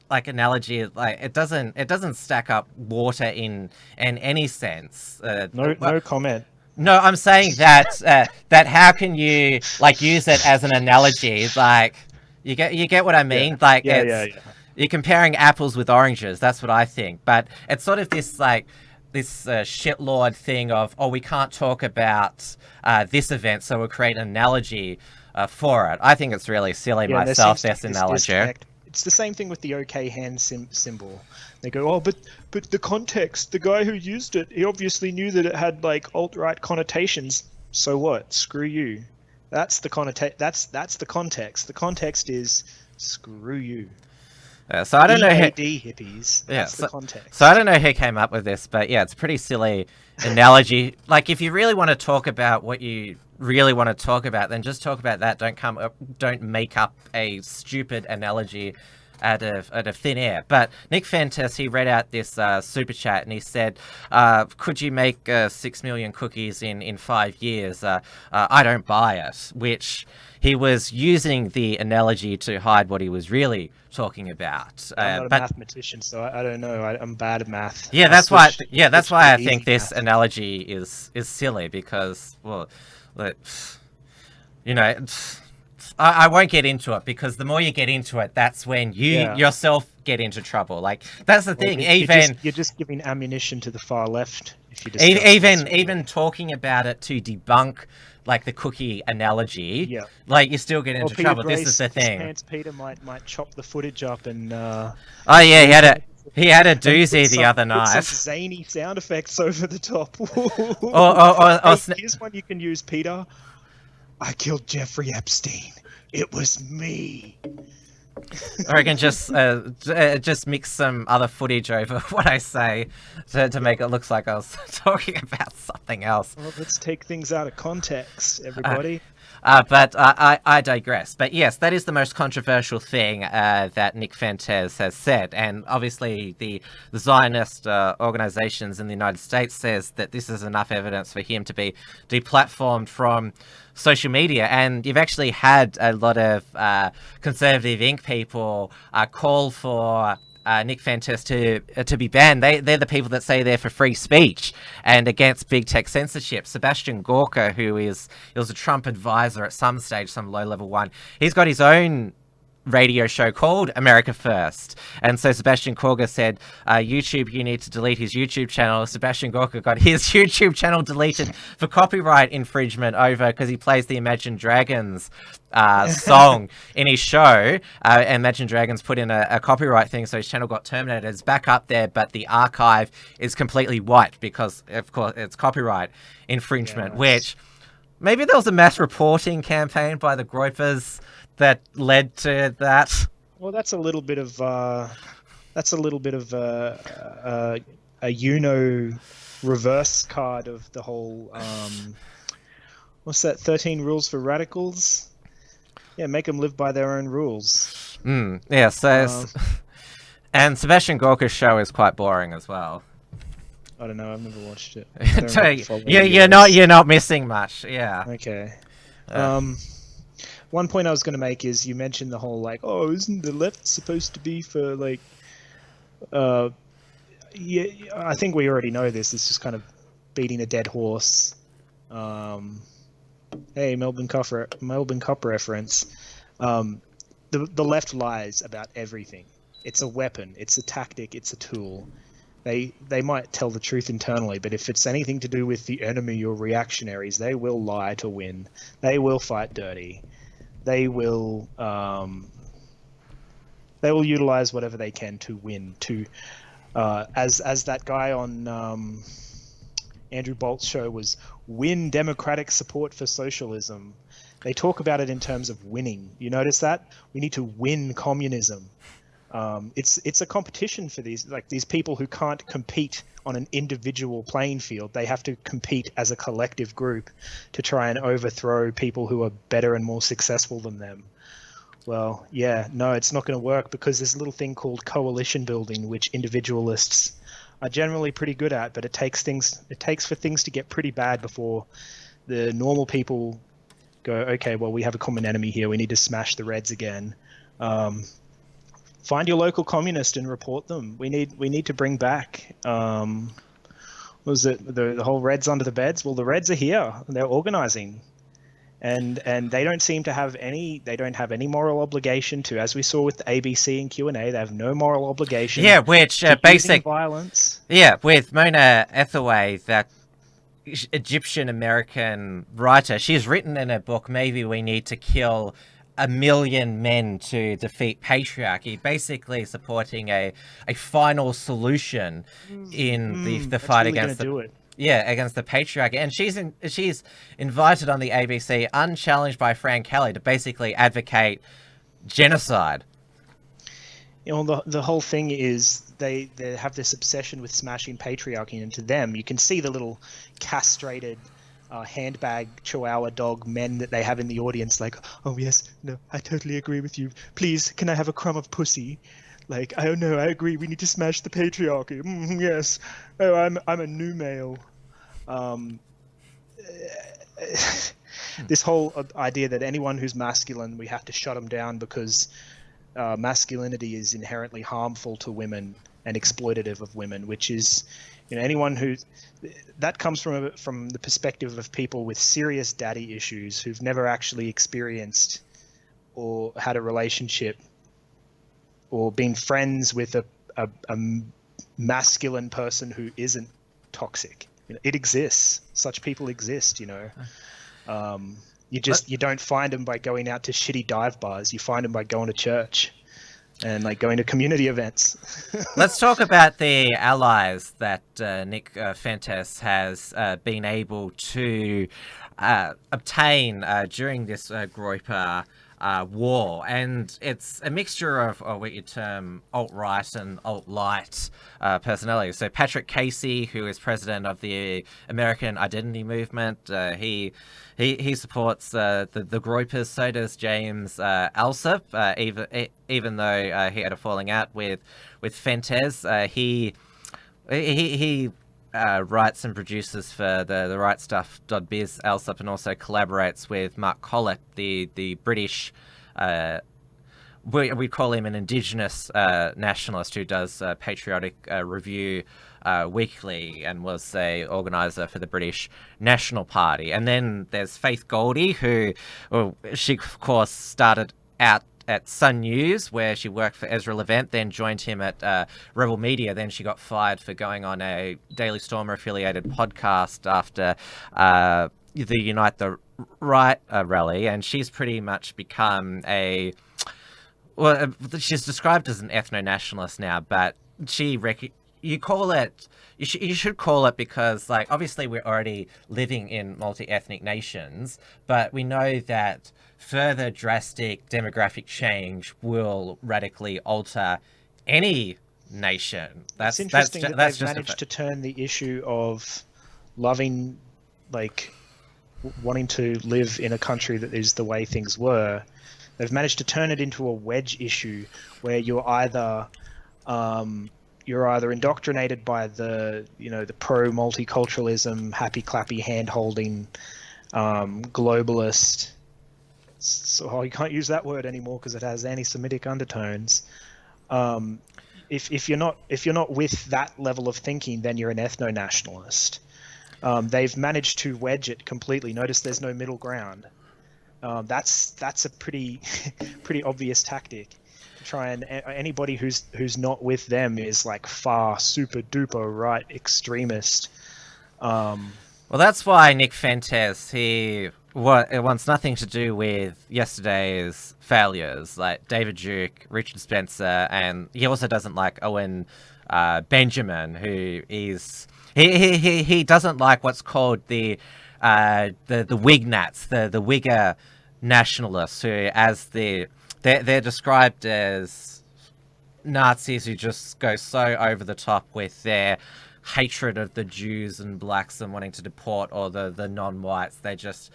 analogy. Like it doesn't stack up water in any sense.
No comment.
No, I'm saying that how can you use it as an analogy? You get what I mean? Yeah. You're comparing apples with oranges. That's what I think. But it's sort of this shitlord thing of, we can't talk about this event, so we'll create an analogy for it. I think it's really silly myself, this analogy.
It's the same thing with the OK hand symbol. They go, but the context, the guy who used it, he obviously knew that it had alt-right connotations. So what? Screw you. That's the that's the context. The context is screw you.
So I don't know who
hippies. That's the context.
So I don't know who came up with this, but yeah, it's a pretty silly analogy. If you really want to talk about what you really want to talk about, then just talk about that. Don't make up a stupid analogy out of thin air. But Nick Fentes, he read out this super chat and he said, could you make 6 million cookies in 5 years? I don't buy it, which he was using the analogy to hide what he was really talking about.
I'm not a mathematician, so I don't know. I'm bad at math.
Yeah, that's why I think this analogy is silly because, I won't get into it because the more you get into it, that's when you yourself get into trouble. That's the thing.
You're just giving ammunition to the far left. If you
even talking about it to debunk the cookie analogy, you still get into trouble. This is the thing.
Peter might chop the footage up and.
He had a doozy the other night.
Some zany sound effects over the top.
Here's
one you can use, Peter. I killed Jeffrey Epstein. It was me.
Or I can just mix some other footage over what I say to make it look like I was talking about something else.
Well, let's take things out of context, everybody.
But I digress. But yes, that is the most controversial thing that Nick Fentes has said. And obviously the Zionist organizations in the United States says that this is enough evidence for him to be deplatformed from social media. And you've actually had a lot of conservative Inc. people call for Nick Fentes to be banned. They're the people that say they're for free speech and against big tech censorship. Sebastian Gorka, he was a Trump advisor at some stage, some low-level one, he's got his own radio show called America First. And so Sebastian Gorka said, YouTube, you need to delete his YouTube channel. Sebastian Gorka got his YouTube channel deleted for copyright infringement over because he plays the Imagine Dragons song in his show. Imagine Dragons put in a copyright thing, so his channel got terminated. It's back up there, but the archive is completely white because, of course, it's copyright infringement, which maybe there was a mass reporting campaign by the Groypers that led to that.
Well, that's a little bit of a reverse card of the whole what's that, 13 rules for radicals? Yeah, make them live by their own rules.
Yeah, so and Sebastian Gorka's show is quite boring as well.
I don't know, I've never watched it.
You're not missing much. Yeah.
Okay. One point I was going to make is you mentioned the whole like, oh, isn't the left supposed to be for like, yeah, I think we already know this. It's just kind of beating a dead horse. Hey, Melbourne Cup reference. The left lies about everything. It's a weapon. It's a tactic. It's a tool. They might tell the truth internally, but if it's anything to do with the enemy or reactionaries, they will lie to win. They will fight dirty. They will utilize whatever they can to win. To as that guy on Andrew Bolt's show was, win democratic support for socialism. They talk about it in terms of winning. You notice that? We need to win communism. It's a competition for these people who can't compete on an individual playing field. They have to compete as a collective group to try and overthrow people who are better and more successful than them. Well, yeah, no, it's not going to work because there's a little thing called coalition building, which individualists are generally pretty good at, but it takes for things to get pretty bad before the normal people go, okay, well, we have a common enemy here. We need to smash the Reds again. Find your local communist and report them. We need to bring back, what was it, the whole Reds under the beds? Well, the Reds are here. They're organizing. And they don't seem to have any moral obligation to, as we saw with the ABC and Q&A, they have no moral obligation.
Yeah, which basic
violence.
Yeah, with Mona Hathaway, that Egyptian-American writer, she's written in her book, Maybe We Need to Kill 1 million men to defeat patriarchy, basically supporting a final solution in the fight
really
against
against
the patriarchy. And she's invited on the ABC, unchallenged by Frank Kelly, to basically advocate genocide.
You know, the whole thing is they have this obsession with smashing patriarchy, and to them, you can see the little castrated handbag chihuahua dog men that they have in the audience, like, oh yes, no, I totally agree with you. Please, can I have a crumb of pussy? Like, oh no, I agree. We need to smash the patriarchy. Yes. Oh, I'm a new male. This whole idea that anyone who's masculine, we have to shut them down because masculinity is inherently harmful to women and exploitative of women, which is, you know, anyone who that comes from the perspective of people with serious daddy issues who've never actually experienced or had a relationship or been friends with a masculine person who isn't toxic. You know, it exists. Such people exist, you know. You don't find them by going out to shitty dive bars. You find them by going to church and like going to community events.
Let's talk about the allies that Nick Fuentes has been able to obtain during this Groyper war, and it's a mixture of what you term alt-right and alt-light personalities. So Patrick Casey, who is president of the American Identity Movement, he supports the Groypers. So does James Alsop, even though he had a falling out with Fuentes. He writes and produces for the rightstuff.biz, Alsop, and also collaborates with Mark Collett, the British, we call him an Indigenous nationalist who does Patriotic Review weekly and was a organiser for the British National Party. And then there's Faith Goldie, who she, of course, started out at Sun News, where she worked for Ezra Levant, then joined him at Rebel Media. Then she got fired for going on a Daily Stormer affiliated podcast after the Unite the Right rally, and she's pretty much become she's described as an ethno-nationalist now, but you should call it because, like, obviously we're already living in multi-ethnic nations, but we know that further drastic demographic change will radically alter any nation.
It's interesting that they've managed to turn the issue of loving, like, wanting to live in a country that is the way things were. They've managed to turn it into a wedge issue where you're either indoctrinated by the pro multiculturalism, happy clappy hand holding globalist. So you can't use that word anymore because it has anti-Semitic undertones. If you're not with that level of thinking, then you're an ethno-nationalist. They've managed to wedge it completely. Notice there's no middle ground. That's a pretty obvious tactic. Try and anybody who's not with them is like far super duper right extremist.
Well, that's why Nick Fentes, it wants nothing to do with yesterday's failures, like David Duke, Richard Spencer, and he also doesn't like Owen Benjamin, who is he doesn't like what's called the Wignats, the Wigger nationalists, who they're described as Nazis who just go so over the top with their hatred of the Jews and blacks and wanting to deport all the non-whites. They just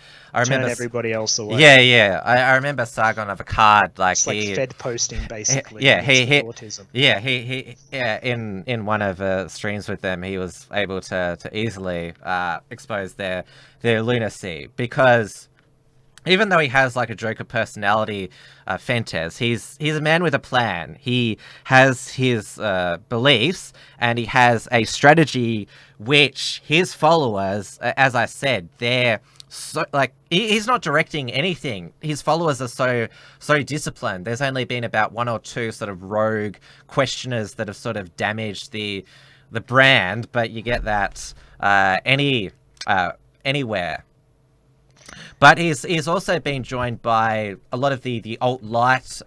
turn everybody else away.
Yeah. I remember Sargon of Akkad,
it's like Fed posting basically.
Autism. He in one of streams with them, he was able to easily expose their lunacy, because even though he has like a Joker personality, Fentes, he's a man with a plan. He has his beliefs, and he has a strategy which his followers, as I said, they're so, like, he's not directing anything. His followers are so disciplined. There's only been about one or two sort of rogue questioners that have sort of damaged the brand, but you get that anywhere. But he's also been joined by a lot of the alt-light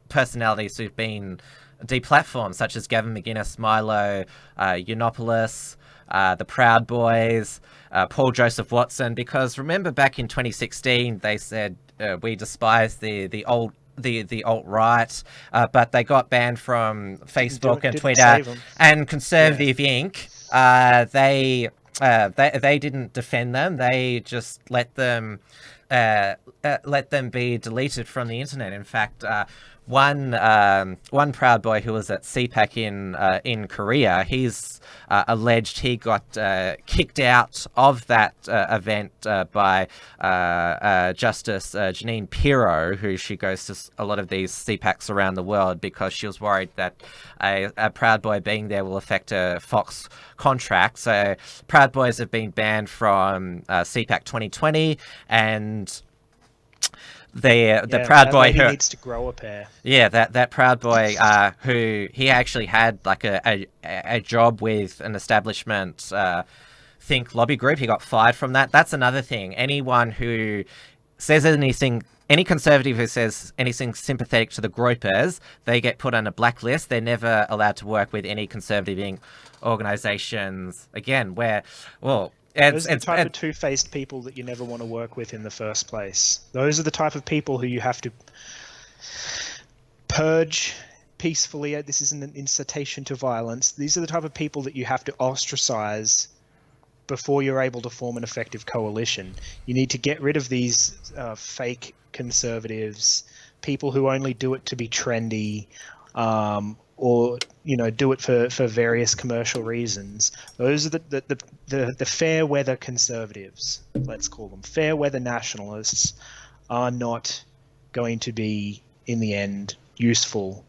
personalities who've been deplatformed, such as Gavin McGuinness, Milo Yiannopoulos, the Proud Boys, Paul Joseph Watson. Because remember, back in 2016, they said we despise the alt-right, but they got banned from Facebook and Twitter and Conservative Inc. They didn't defend them. They just let them be deleted from the internet. In fact, one Proud Boy who was at CPAC in Korea, he's alleged he got kicked out of that event by Justice Janine Pirro, who she goes to a lot of these CPACs around the world, because she was worried that a Proud Boy being there will affect a Fox contract. So Proud Boys have been banned from CPAC 2020, and the Proud Boy who
needs to grow a pair.
Yeah, that Proud Boy who he actually had like a job with an establishment think lobby group. He got fired from that. That's another thing. Anyone who says anything, any conservative who says anything sympathetic to the Groypers, they get put on a blacklist. They're never allowed to work with any conservative organizations again.
Those are the type of two-faced people that you never want to work with in the first place. Those are the type of people who you have to purge peacefully. This isn't an incitation to violence. These are the type of people that you have to ostracize before you're able to form an effective coalition. You need to get rid of these fake conservatives, people who only do it to be trendy, or do it for various commercial reasons. Those are the fair weather conservatives, let's call them. Fair weather nationalists are not going to be, in the end, useful.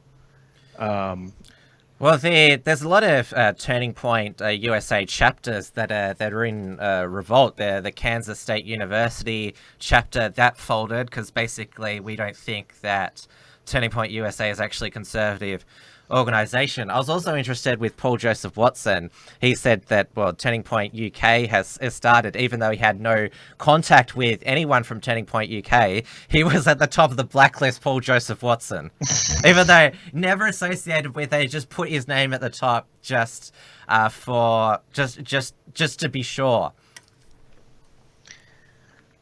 Well, there's a lot of Turning Point USA chapters that are in revolt. The Kansas State University chapter that folded because basically we don't think that Turning Point USA is actually a conservative organization. I was also interested with Paul Joseph Watson. He said that, well, Turning Point UK has started, even though he had no contact with anyone from Turning Point UK, he was at the top of the blacklist, Paul Joseph Watson. Even though never associated with it, just put his name at the top just to be sure.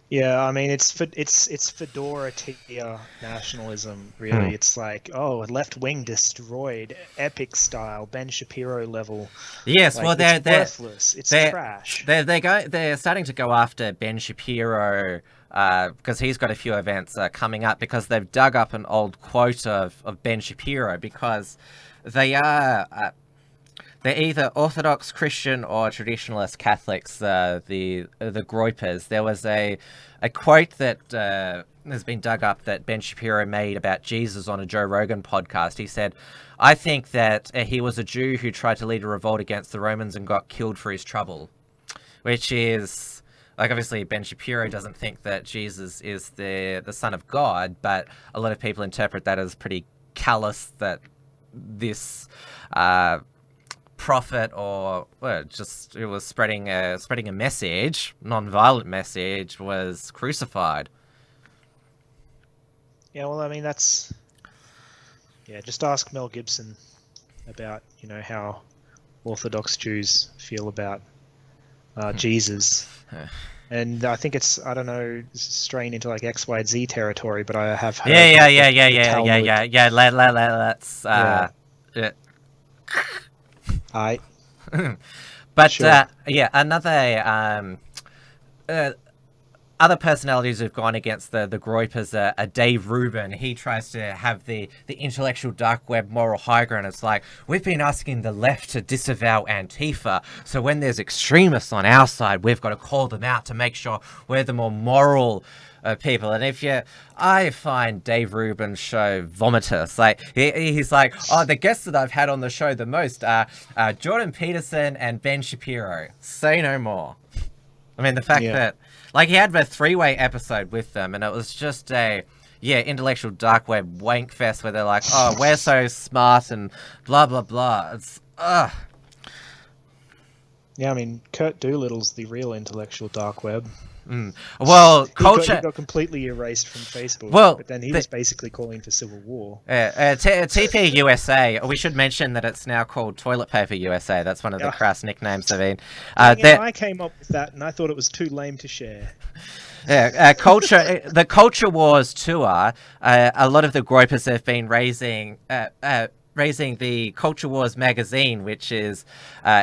Yeah, I mean, it's fedora tier nationalism, really. It's like, oh, left wing destroyed, epic style, Ben Shapiro level.
Yes,
like,
well,
it's worthless. It's trash.
They're starting to go after Ben Shapiro because he's got a few events coming up, because they've dug up an old quote of Ben Shapiro, because they are. They're either Orthodox Christian or traditionalist Catholics, the Groypers. There was a quote that has been dug up that Ben Shapiro made about Jesus on a Joe Rogan podcast. He said, "I think that he was a Jew who tried to lead a revolt against the Romans and got killed for his trouble," which is, like, obviously Ben Shapiro doesn't think that Jesus is the Son of God, but a lot of people interpret that as pretty callous, that this prophet, or just it was spreading a message, non-violent message, was crucified.
Yeah, well, I mean, that's... Yeah, just ask Mel Gibson about, how Orthodox Jews feel about Jesus. And I think it's, I don't know, straying into like XYZ territory, but I have heard...
Yeah. Let's...
Alright.
But
Sure.
Another other personalities who've gone against the Groypers are Dave Rubin. He tries to have the intellectual dark web moral high ground. It's like, we've been asking the left to disavow Antifa, so when there's extremists on our side, we've got to call them out to make sure we're the more moral people. And I find Dave Rubin's show vomitous. Like, he's like, oh, the guests that I've had on the show the most are Jordan Peterson and Ben Shapiro. Say no more. I mean, the fact that, like, he had a 3-way episode with them, and it was just a intellectual dark web wank fest where they're like, oh, we're so smart and blah blah blah. It's Yeah,
I mean, Kurt Doolittle's the real intellectual dark web.
Well,
culture... He got completely erased from Facebook, but then he was basically calling for civil war.
TP USA, we should mention that it's now called Toilet Paper USA. That's one of the crass nicknames they've been.
I came up with that, and I thought it was too lame to share.
The Culture Wars tour, a lot of the Groypers have been raising the Culture Wars magazine, which is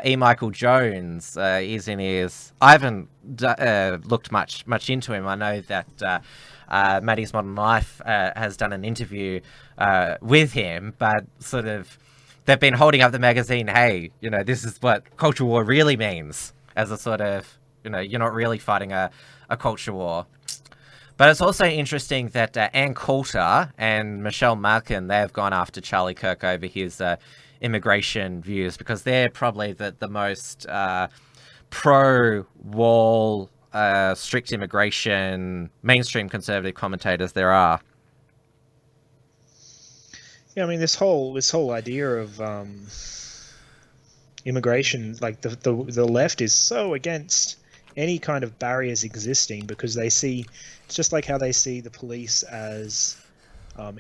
E. Michael Jones. He's in his... I haven't looked much into him. I know that Maddie's Modern Life has done an interview with him, but sort of they've been holding up the magazine. Hey, this is what culture war really means, as a sort of, you're not really fighting a culture war. But it's also interesting that Ann Coulter and Michelle Malkin, they've gone after Charlie Kirk over his immigration views, because they're probably the most pro-wall, strict immigration, mainstream conservative commentators there are.
Yeah, I mean, this whole idea of immigration, like the left is so against any kind of barriers existing, because they see, it's just like how they see the police as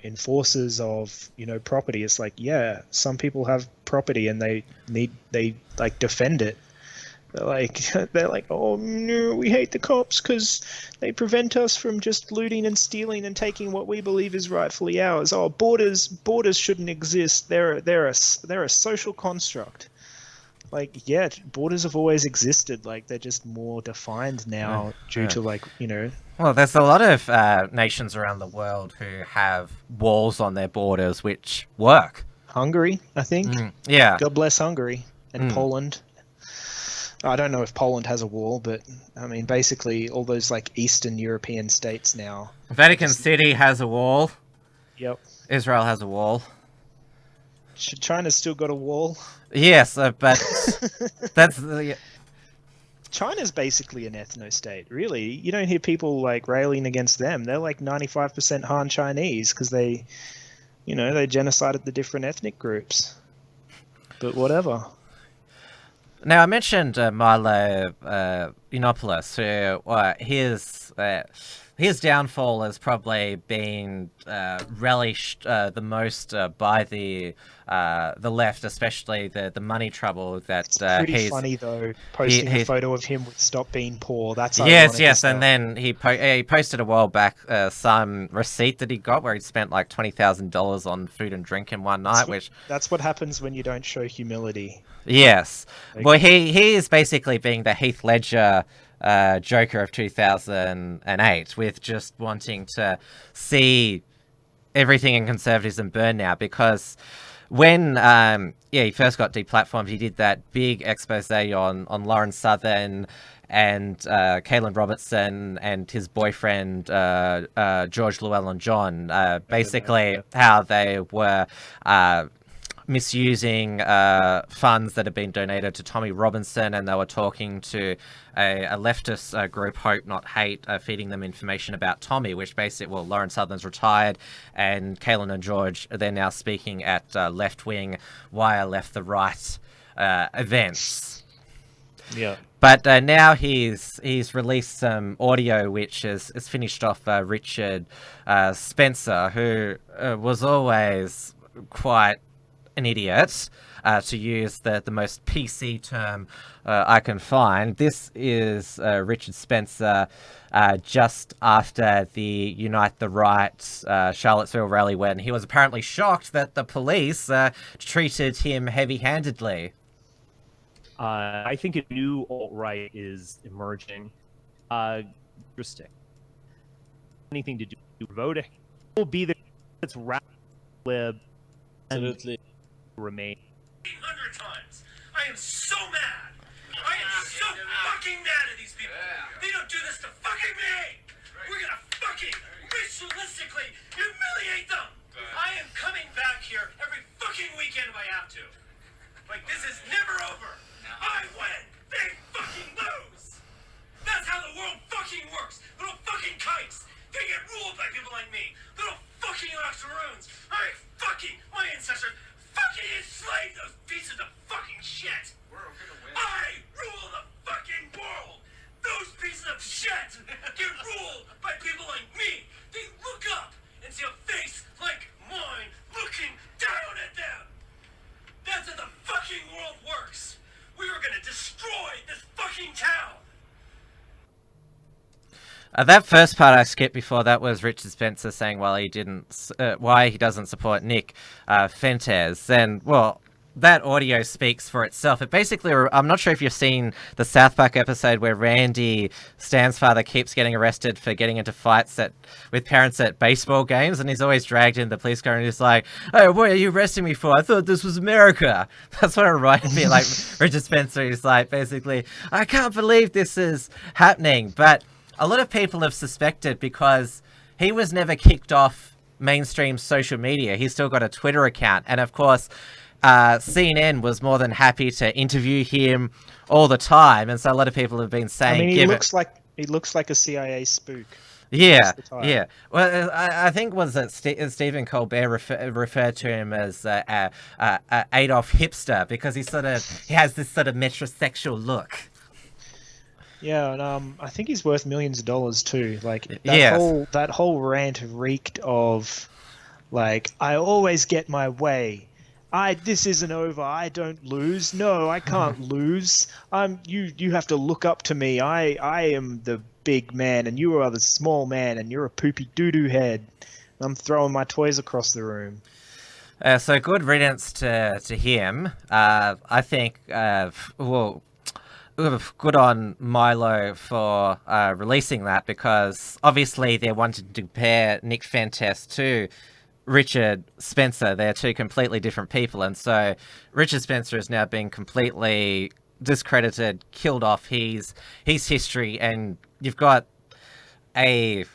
enforcers of property. It's like, yeah, some people have property and they defend it. They're like, oh no, we hate the cops because they prevent us from just looting and stealing and taking what we believe is rightfully ours. Oh, borders shouldn't exist. They're a social construct. Like, yeah, borders have always existed. Like, they're just more defined now due to
Well, there's a lot of nations around the world who have walls on their borders which work.
Hungary, I think.
Yeah.
God bless Hungary and Poland. I don't know if Poland has a wall, but I mean, basically all those like Eastern European states now.
Vatican City has a wall.
Yep.
Israel has a wall.
China's still got a wall.
Yes, but that's
China's basically an ethno-state, really. You don't hear people like railing against them. They're like 95% Han Chinese because they you know, they genocided the different ethnic groups. But whatever.
Now, I mentioned Milo Yiannopoulos, who his downfall has probably been relished the most by the left, especially the money trouble that
It's pretty funny though, posting a photo of him with "Stop Being Poor." That's
yes, and then he posted a while back some receipt that he got where he spent like $20,000 on food and drink in one night,
that's what happens when you don't show humility.
Yes, well, he is basically being the Heath Ledger Joker of 2008, with just wanting to see everything in conservatism burn now, because when he first got deplatformed, he did that big expose on Lauren Southern and Caitlin Robertson and his boyfriend George Llewellyn-John, basically how they were misusing funds that had been donated to Tommy Robinson, and they were talking to a leftist group, Hope Not Hate, feeding them information about Tommy, which basically, well, Lauren Southern's retired, and Caitlin and George, they're now speaking at left-wing Wire Left the Right events.
Yeah.
But now he's released some audio which is finished off Richard Spencer, who was always quite an idiot, to use the most PC term I can find. This is Richard Spencer just after the Unite the Right Charlottesville rally, when he was apparently shocked that the police treated him heavy-handedly.
I think a new alt-right is emerging. Interesting. Anything to do with voting will be there. It's rap lib.
Absolutely.
Remain.
100 times. I am so mad. I am so fucking mad at these people. They don't do this to fucking me. We're gonna fucking ritualistically humiliate them. I am coming back here every fucking weekend if I have to. Like, this is never over. I win. They fucking lose. That's how the world fucking works. Little fucking kites. They get ruled by people like me. Little fucking octoroons. My ancestors fucking enslaved those pieces of fucking shit. I rule the fucking world. Those pieces of shit get ruled by people like me. They look up and see a face like mine looking down at them. That's how the fucking world works. We are gonna destroy this fucking town.
That first part I skipped before that was Richard Spencer saying why he doesn't support Nick Fuentes. And, well, that audio speaks for itself. It basically, I'm not sure if you've seen the South Park episode where Randy, Stan's father, keeps getting arrested for getting into fights with parents at baseball games, and he's always dragged in the police car, and he's like, "Oh, what are you arresting me for? I thought this was America." That's what it reminded me. Like, Richard Spencer is like, basically, I can't believe this is happening. But a lot of people have suspected, because he was never kicked off mainstream social media. He's still got a Twitter account. And of course, CNN was more than happy to interview him all the time. And so a lot of people have been saying...
I mean, he looks like a CIA spook.
Yeah, yeah. Well, I think Stephen Colbert referred to him as Adolf Hipster, because he has this sort of metrosexual look.
Yeah, and I think he's worth millions of dollars too. Like that whole rant reeked of, like, I always get my way. This isn't over. I don't lose. No, I can't lose. You have to look up to me. I am the big man, and you are the small man, and you're a poopy doo-doo head. I'm throwing my toys across the room.
So good riddance to him. I think. Good on Milo for releasing that, because obviously they wanted to compare Nick Fuentes to Richard Spencer. They're two completely different people, and so Richard Spencer is now being completely discredited, killed off his history, and you've got a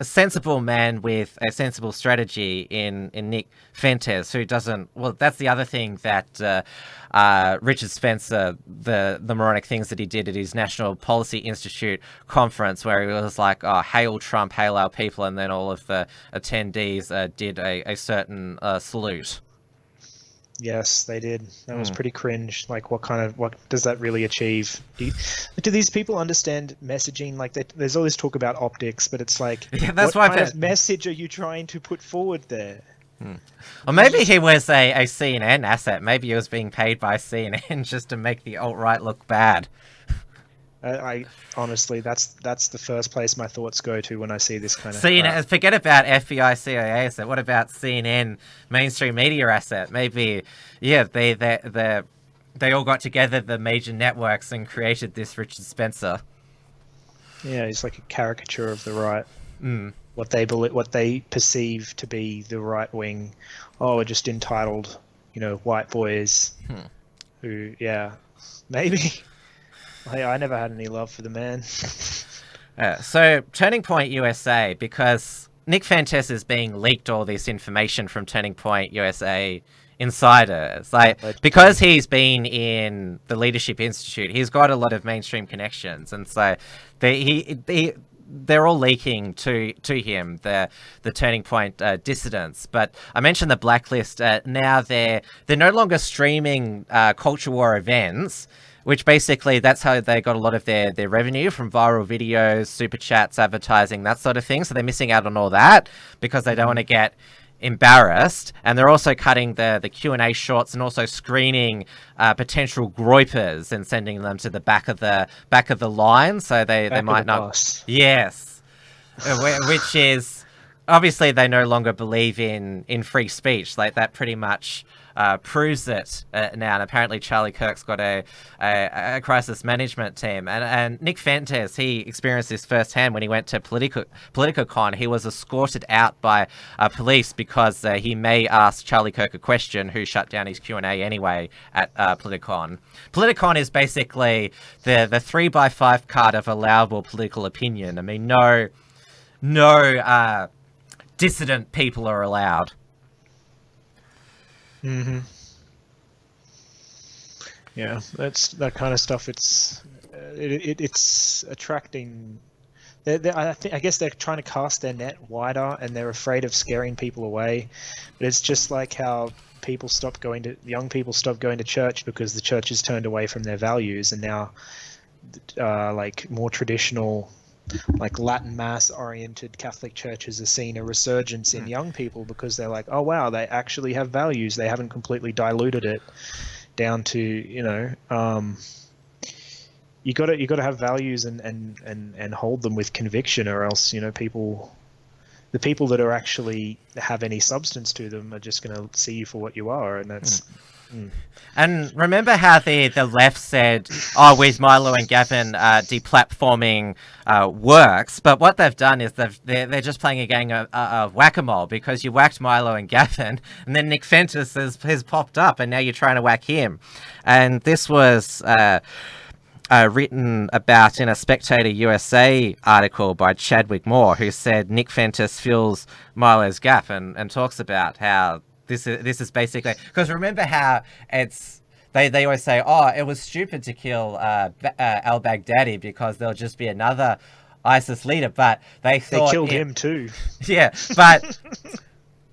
sensible man with a sensible strategy in Nick Fuentes, who doesn't. Well, that's the other thing that Richard Spencer, the moronic things that he did at his National Policy Institute conference, where he was like, "Oh, hail Trump, hail our people," and then all of the attendees did a certain salute.
Yes, they did. That was pretty cringe. Like, what does that really achieve? Do these people understand messaging? Like, there's all this talk about optics, but it's like,
that's
what kind of message are you trying to put forward there?
Or maybe he was a CNN asset. Maybe he was being paid by CNN just to make the alt-right look bad.
I honestly, that's the first place my thoughts go to when I see this kind of
CNN.
crap.
Forget about FBI, CIA asset. What about CNN, mainstream media asset? Maybe, yeah, they all got together, the major networks, and created this Richard Spencer.
Yeah, he's like a caricature of the right. What they perceive to be the right wing. Oh, we're just entitled, white boys. Who, yeah, maybe. I never had any love for the man.
So, Turning Point USA, because Nick Fuentes is being leaked all this information from Turning Point USA insiders. Because he's been in the Leadership Institute, he's got a lot of mainstream connections, and so they're all leaking to him, the Turning Point dissidents. But I mentioned the blacklist. Now they're no longer streaming culture war events, which basically that's how they got a lot of their revenue, from viral videos, super chats, advertising, that sort of thing. So they're missing out on all that because they don't want to get embarrassed. And they're also cutting the Q&A shorts and also screening potential groypers and sending them to the back of the line, so they might not. Bus. Yes, which is obviously they no longer believe in free speech. Like, that pretty much proves it now. And apparently Charlie Kirk's got a crisis management team. And Nick Fuentes, he experienced this firsthand when he went to PoliticoCon. He was escorted out by police because he may ask Charlie Kirk a question, who shut down his Q&A anyway at PoliticoCon. PoliticoCon is basically the 3x5 card of allowable political opinion. I mean, no dissident people are allowed.
Yeah, that's that kind of stuff. It's attracting. I guess they're trying to cast their net wider, and they're afraid of scaring people away. But it's just like how young people stop going to church because the church has turned away from their values, and now like more traditional, like Latin mass oriented Catholic churches are seeing a resurgence in young people because they're like, oh wow, they actually have values. They haven't completely diluted it down to, you gotta have values and hold them with conviction, or else, the people that are actually have any substance to them are just going to see you for what you are, and that's.
And remember how the left said, oh, with Milo and Gavin, deplatforming works. But what they've done is they're just playing a game of whack-a-mole, because you whacked Milo and Gavin, and then Nick Fuentes has popped up, and now you're trying to whack him. And this was written about in a Spectator USA article by Chadwick Moore, who said Nick Fuentes fills Milo's gap, and talks about how this is basically, because remember how they always say, oh, it was stupid to kill al-Baghdadi because there'll just be another ISIS leader, but they
killed him too.
Yeah, but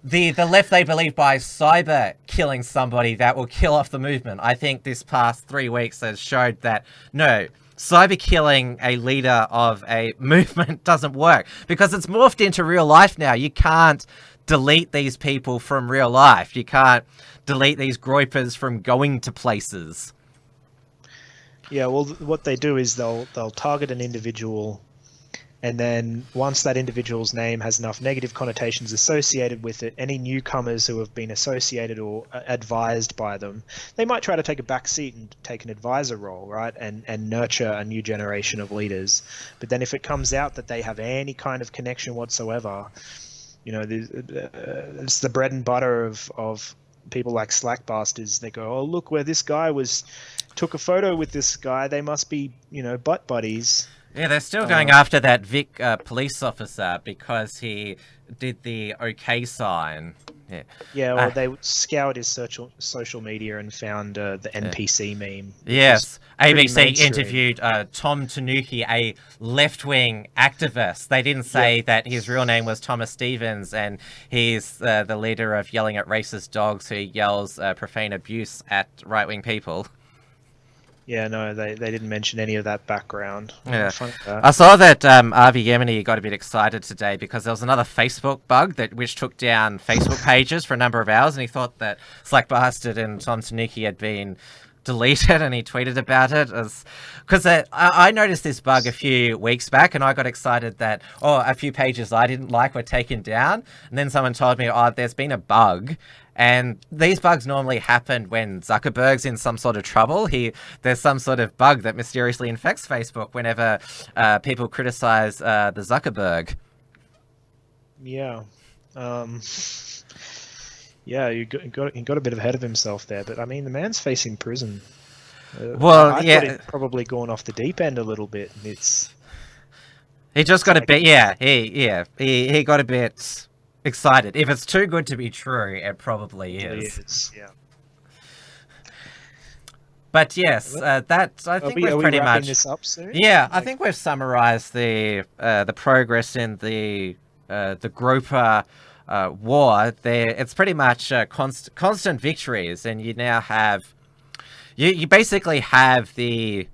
the left, they believe by cyber killing somebody that will kill off the movement. I think this past 3 weeks has showed that no, cyber killing a leader of a movement doesn't work, because it's morphed into real life now. You can't delete these people from real life. You can't delete these groypers from going to places.
Yeah, well, what they do is they'll target an individual, and then once that individual's name has enough negative connotations associated with it, any newcomers who have been associated or advised by them, they might try to take a back seat and take an advisor role, right, and nurture a new generation of leaders. But then if it comes out that they have any kind of connection whatsoever, it's the bread and butter of people like slackbusters. They go, oh, look, where this guy took a photo with this guy, they must be, butt buddies.
Yeah, they're still going after that Vic police officer because he did the OK sign. Yeah.
Yeah, well, they scoured his social media and found the NPC meme.
Yes, ABC
mainstream.
interviewed Tom Tanuki, a left-wing activist. They didn't say that his real name was Thomas Stevens, and he's the leader of Yelling at Racist Dogs, who yells profane abuse at right-wing people.
Yeah, no, they didn't mention any of that background.
Yeah. I saw that RV Yemeni got a bit excited today because there was another Facebook bug which took down Facebook pages for a number of hours, and he thought that Slack Bastard and Tom Tanuki had been deleted, and he tweeted about it because I noticed this bug a few weeks back, and I got excited that a few pages I didn't like were taken down, and then someone told me, there's been a bug. And these bugs normally happen when Zuckerberg's in some sort of trouble. There's some sort of bug that mysteriously infects Facebook whenever people criticize the Zuckerberg.
Yeah. Yeah, he got a bit ahead of himself there, but I mean, the man's facing prison. I thought he'd probably gone off the deep end a little bit.
He just got a bit. He got a bit excited. If it's too good to be true, it probably is.
Yeah.
But yes, I think we've pretty much.
This up soon?
Yeah, I think we've summarised the progress in the Groyper war. It's pretty much constant victories, and you now have you basically have the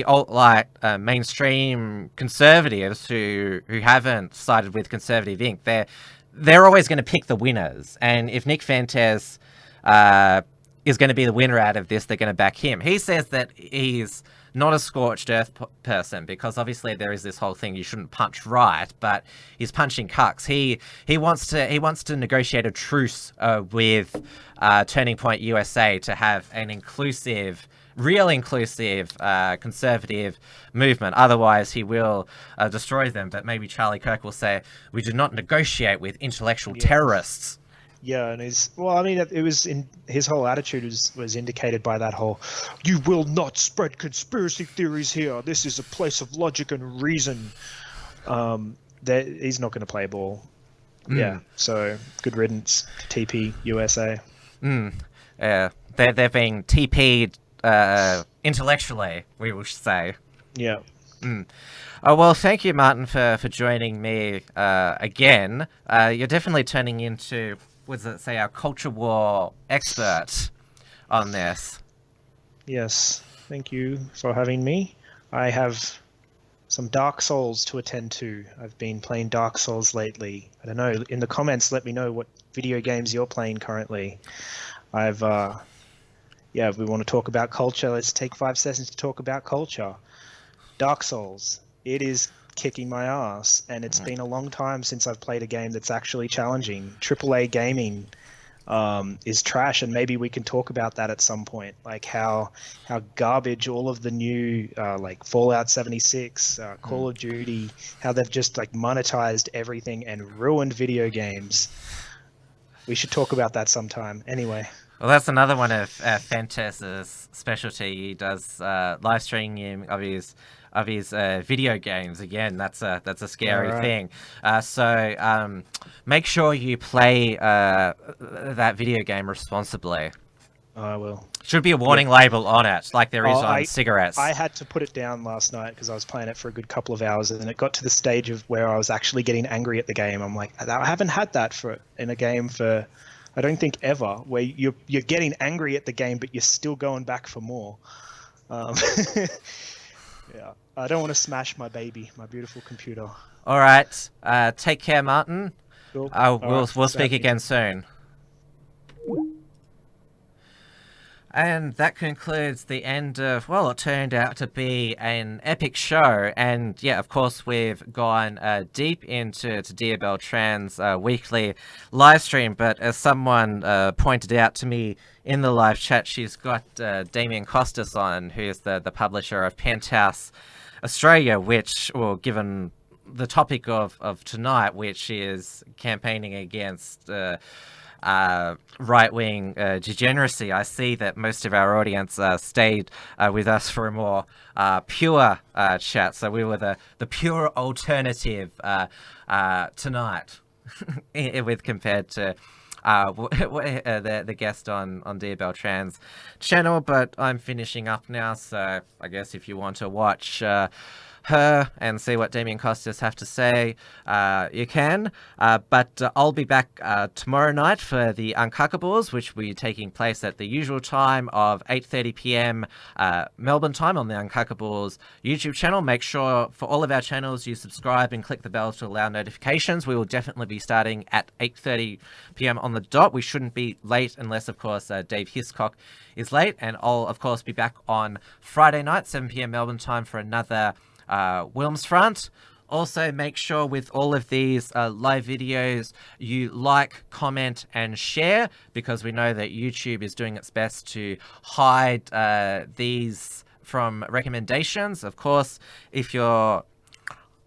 alt-right mainstream conservatives who haven't sided with Conservative Inc. They're always going to pick the winners, and if Nick Fuentes is going to be the winner out of this, they're going to back him. He says that he's not a scorched earth person because obviously there is this whole thing you shouldn't punch right, but he's punching cucks. He wants to negotiate a truce with Turning Point USA to have an real inclusive conservative movement. Otherwise, he will destroy them. But maybe Charlie Kirk will say, "We do not negotiate with intellectual terrorists."
Yeah, and it was in his whole attitude was indicated by that whole, "You will not spread conspiracy theories here. This is a place of logic and reason." That he's not going to play ball. Yeah, so good riddance to TP USA.
They're being TP'd intellectually, we will say.
Yeah.
Oh, well, thank you, Martin, for joining me again. You're definitely turning into, our culture war expert on this.
Yes, thank you for having me. I have some Dark Souls to attend to. I've been playing Dark Souls lately. I don't know, in the comments, let me know what video games you're playing currently. If we want to talk about culture, let's take 5 seconds to talk about culture. Dark Souls. It is kicking my ass, and it's been a long time since I've played a game that's actually challenging. AAA gaming is trash, and maybe we can talk about that at some point, like how garbage all of the new like Fallout 76, Call of Duty, how they've just like monetized everything and ruined video games. We should talk about that sometime. Anyway.
Well, that's another one of Fantas's specialty. He does live streaming of his video games. Again, that's a scary thing. So make sure you play that video game responsibly.
I will.
Should be a warning label on it, like there is on cigarettes.
I had to put it down last night because I was playing it for a good couple of hours, and it got to the stage of where I was actually getting angry at the game. I'm like, I haven't had that in a game for, I don't think ever, where you're getting angry at the game, but you're still going back for more. Yeah, I don't want to smash my beautiful computer.
All right, take care, Martin.
Cool.
We'll speak again soon. And that concludes the end of, well, it turned out to be an epic show. And yeah, of course, we've gone deep into Dia Beltran's weekly live stream. But as someone pointed out to me in the live chat, she's got Damien Costas on, who's the publisher of Penthouse Australia, which, well, given the topic of tonight, which is campaigning against right-wing degeneracy. I see that most of our audience stayed with us for a more pure chat. So we were the pure alternative tonight, with compared to the guest on Dear Beltran's channel. But I'm finishing up now, so I guess if you want to watch her and see what Damien Costas have to say, you can. But I'll be back tomorrow night for the Unshackled, which will be taking place at the usual time of 8:30 p.m. Melbourne time on the Unshackled YouTube channel. Make sure for all of our channels you subscribe and click the bell to allow notifications. We will definitely be starting at 8:30 p.m. on the dot. We shouldn't be late unless, of course, Dave Hiscock is late. And I'll, of course, be back on Friday night, 7 p.m. Melbourne time for another WilmsFront. Also, make sure with all of these live videos you like, comment and share, because we know that YouTube is doing its best to hide these from recommendations. Of course, if you're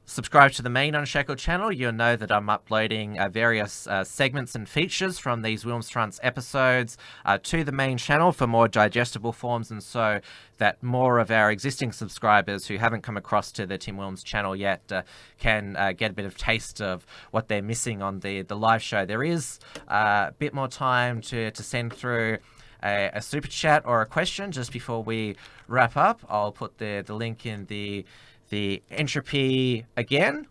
subscribe to the main Unshackled channel, you'll know that I'm uploading various segments and features from these WilmsFronts episodes to the main channel for more digestible forms, and so that more of our existing subscribers who haven't come across to the Tim Wilms channel yet can get a bit of taste of what they're missing on the live show. There is a bit more time to send through a super chat or a question just before we wrap up. I'll put the link in the entropy again.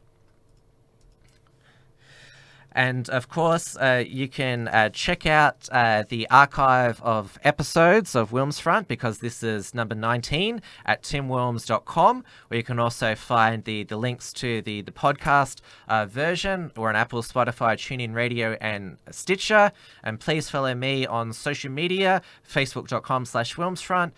And of course, you can check out the archive of episodes of WilmsFront, because this is number 19 at timwilms.com, where you can also find the links to the podcast version. We're on Apple, Spotify, TuneIn Radio, and Stitcher. And please follow me on social media, facebook.com/WilmsFront,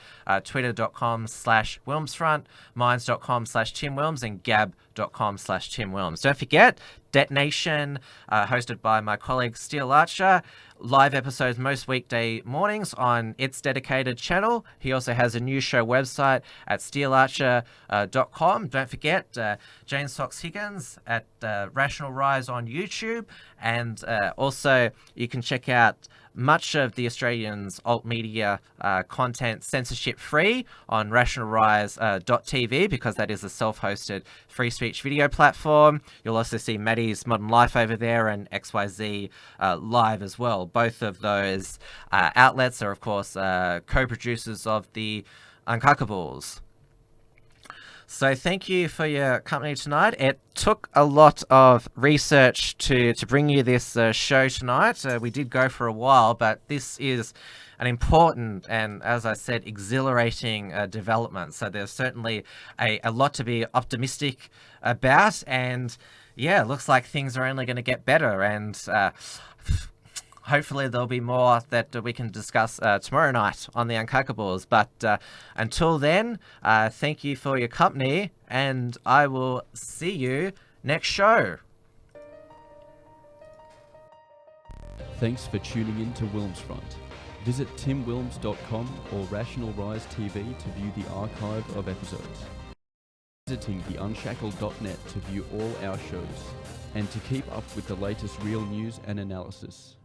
twitter.com/WilmsFront, minds.com/TimWilms, and gab.com/TimWilms. Don't forget, Detonation, hosted by my colleague Steele Archer. Live episodes most weekday mornings on its dedicated channel. He also has a new show website at steelearcher.com. Don't forget Jane Sox Higgins at Rational Rise on YouTube. And also you can check out much of the Australians' alt media content censorship free on rationalrise.tv, because that is a self-hosted free speech video platform. You'll also see Maddie's Modern Life over there and XYZ Live as well. Both of those outlets are, of course, co-producers of the Unshackled. So thank you for your company tonight. It took a lot of research to bring you this show tonight. We did go for a while, but this is an important and, as I said, exhilarating development. So there's certainly a lot to be optimistic about. And yeah, it looks like things are only going to get better. And hopefully there'll be more that we can discuss tomorrow night on the Unshackled. But until then, thank you for your company, and I will see you next show.
Thanks for tuning in to WilmsFront. Visit timwilms.com or Rational Rise TV to view the archive of episodes. Visiting theunshackled.net to view all our shows and to keep up with the latest real news and analysis.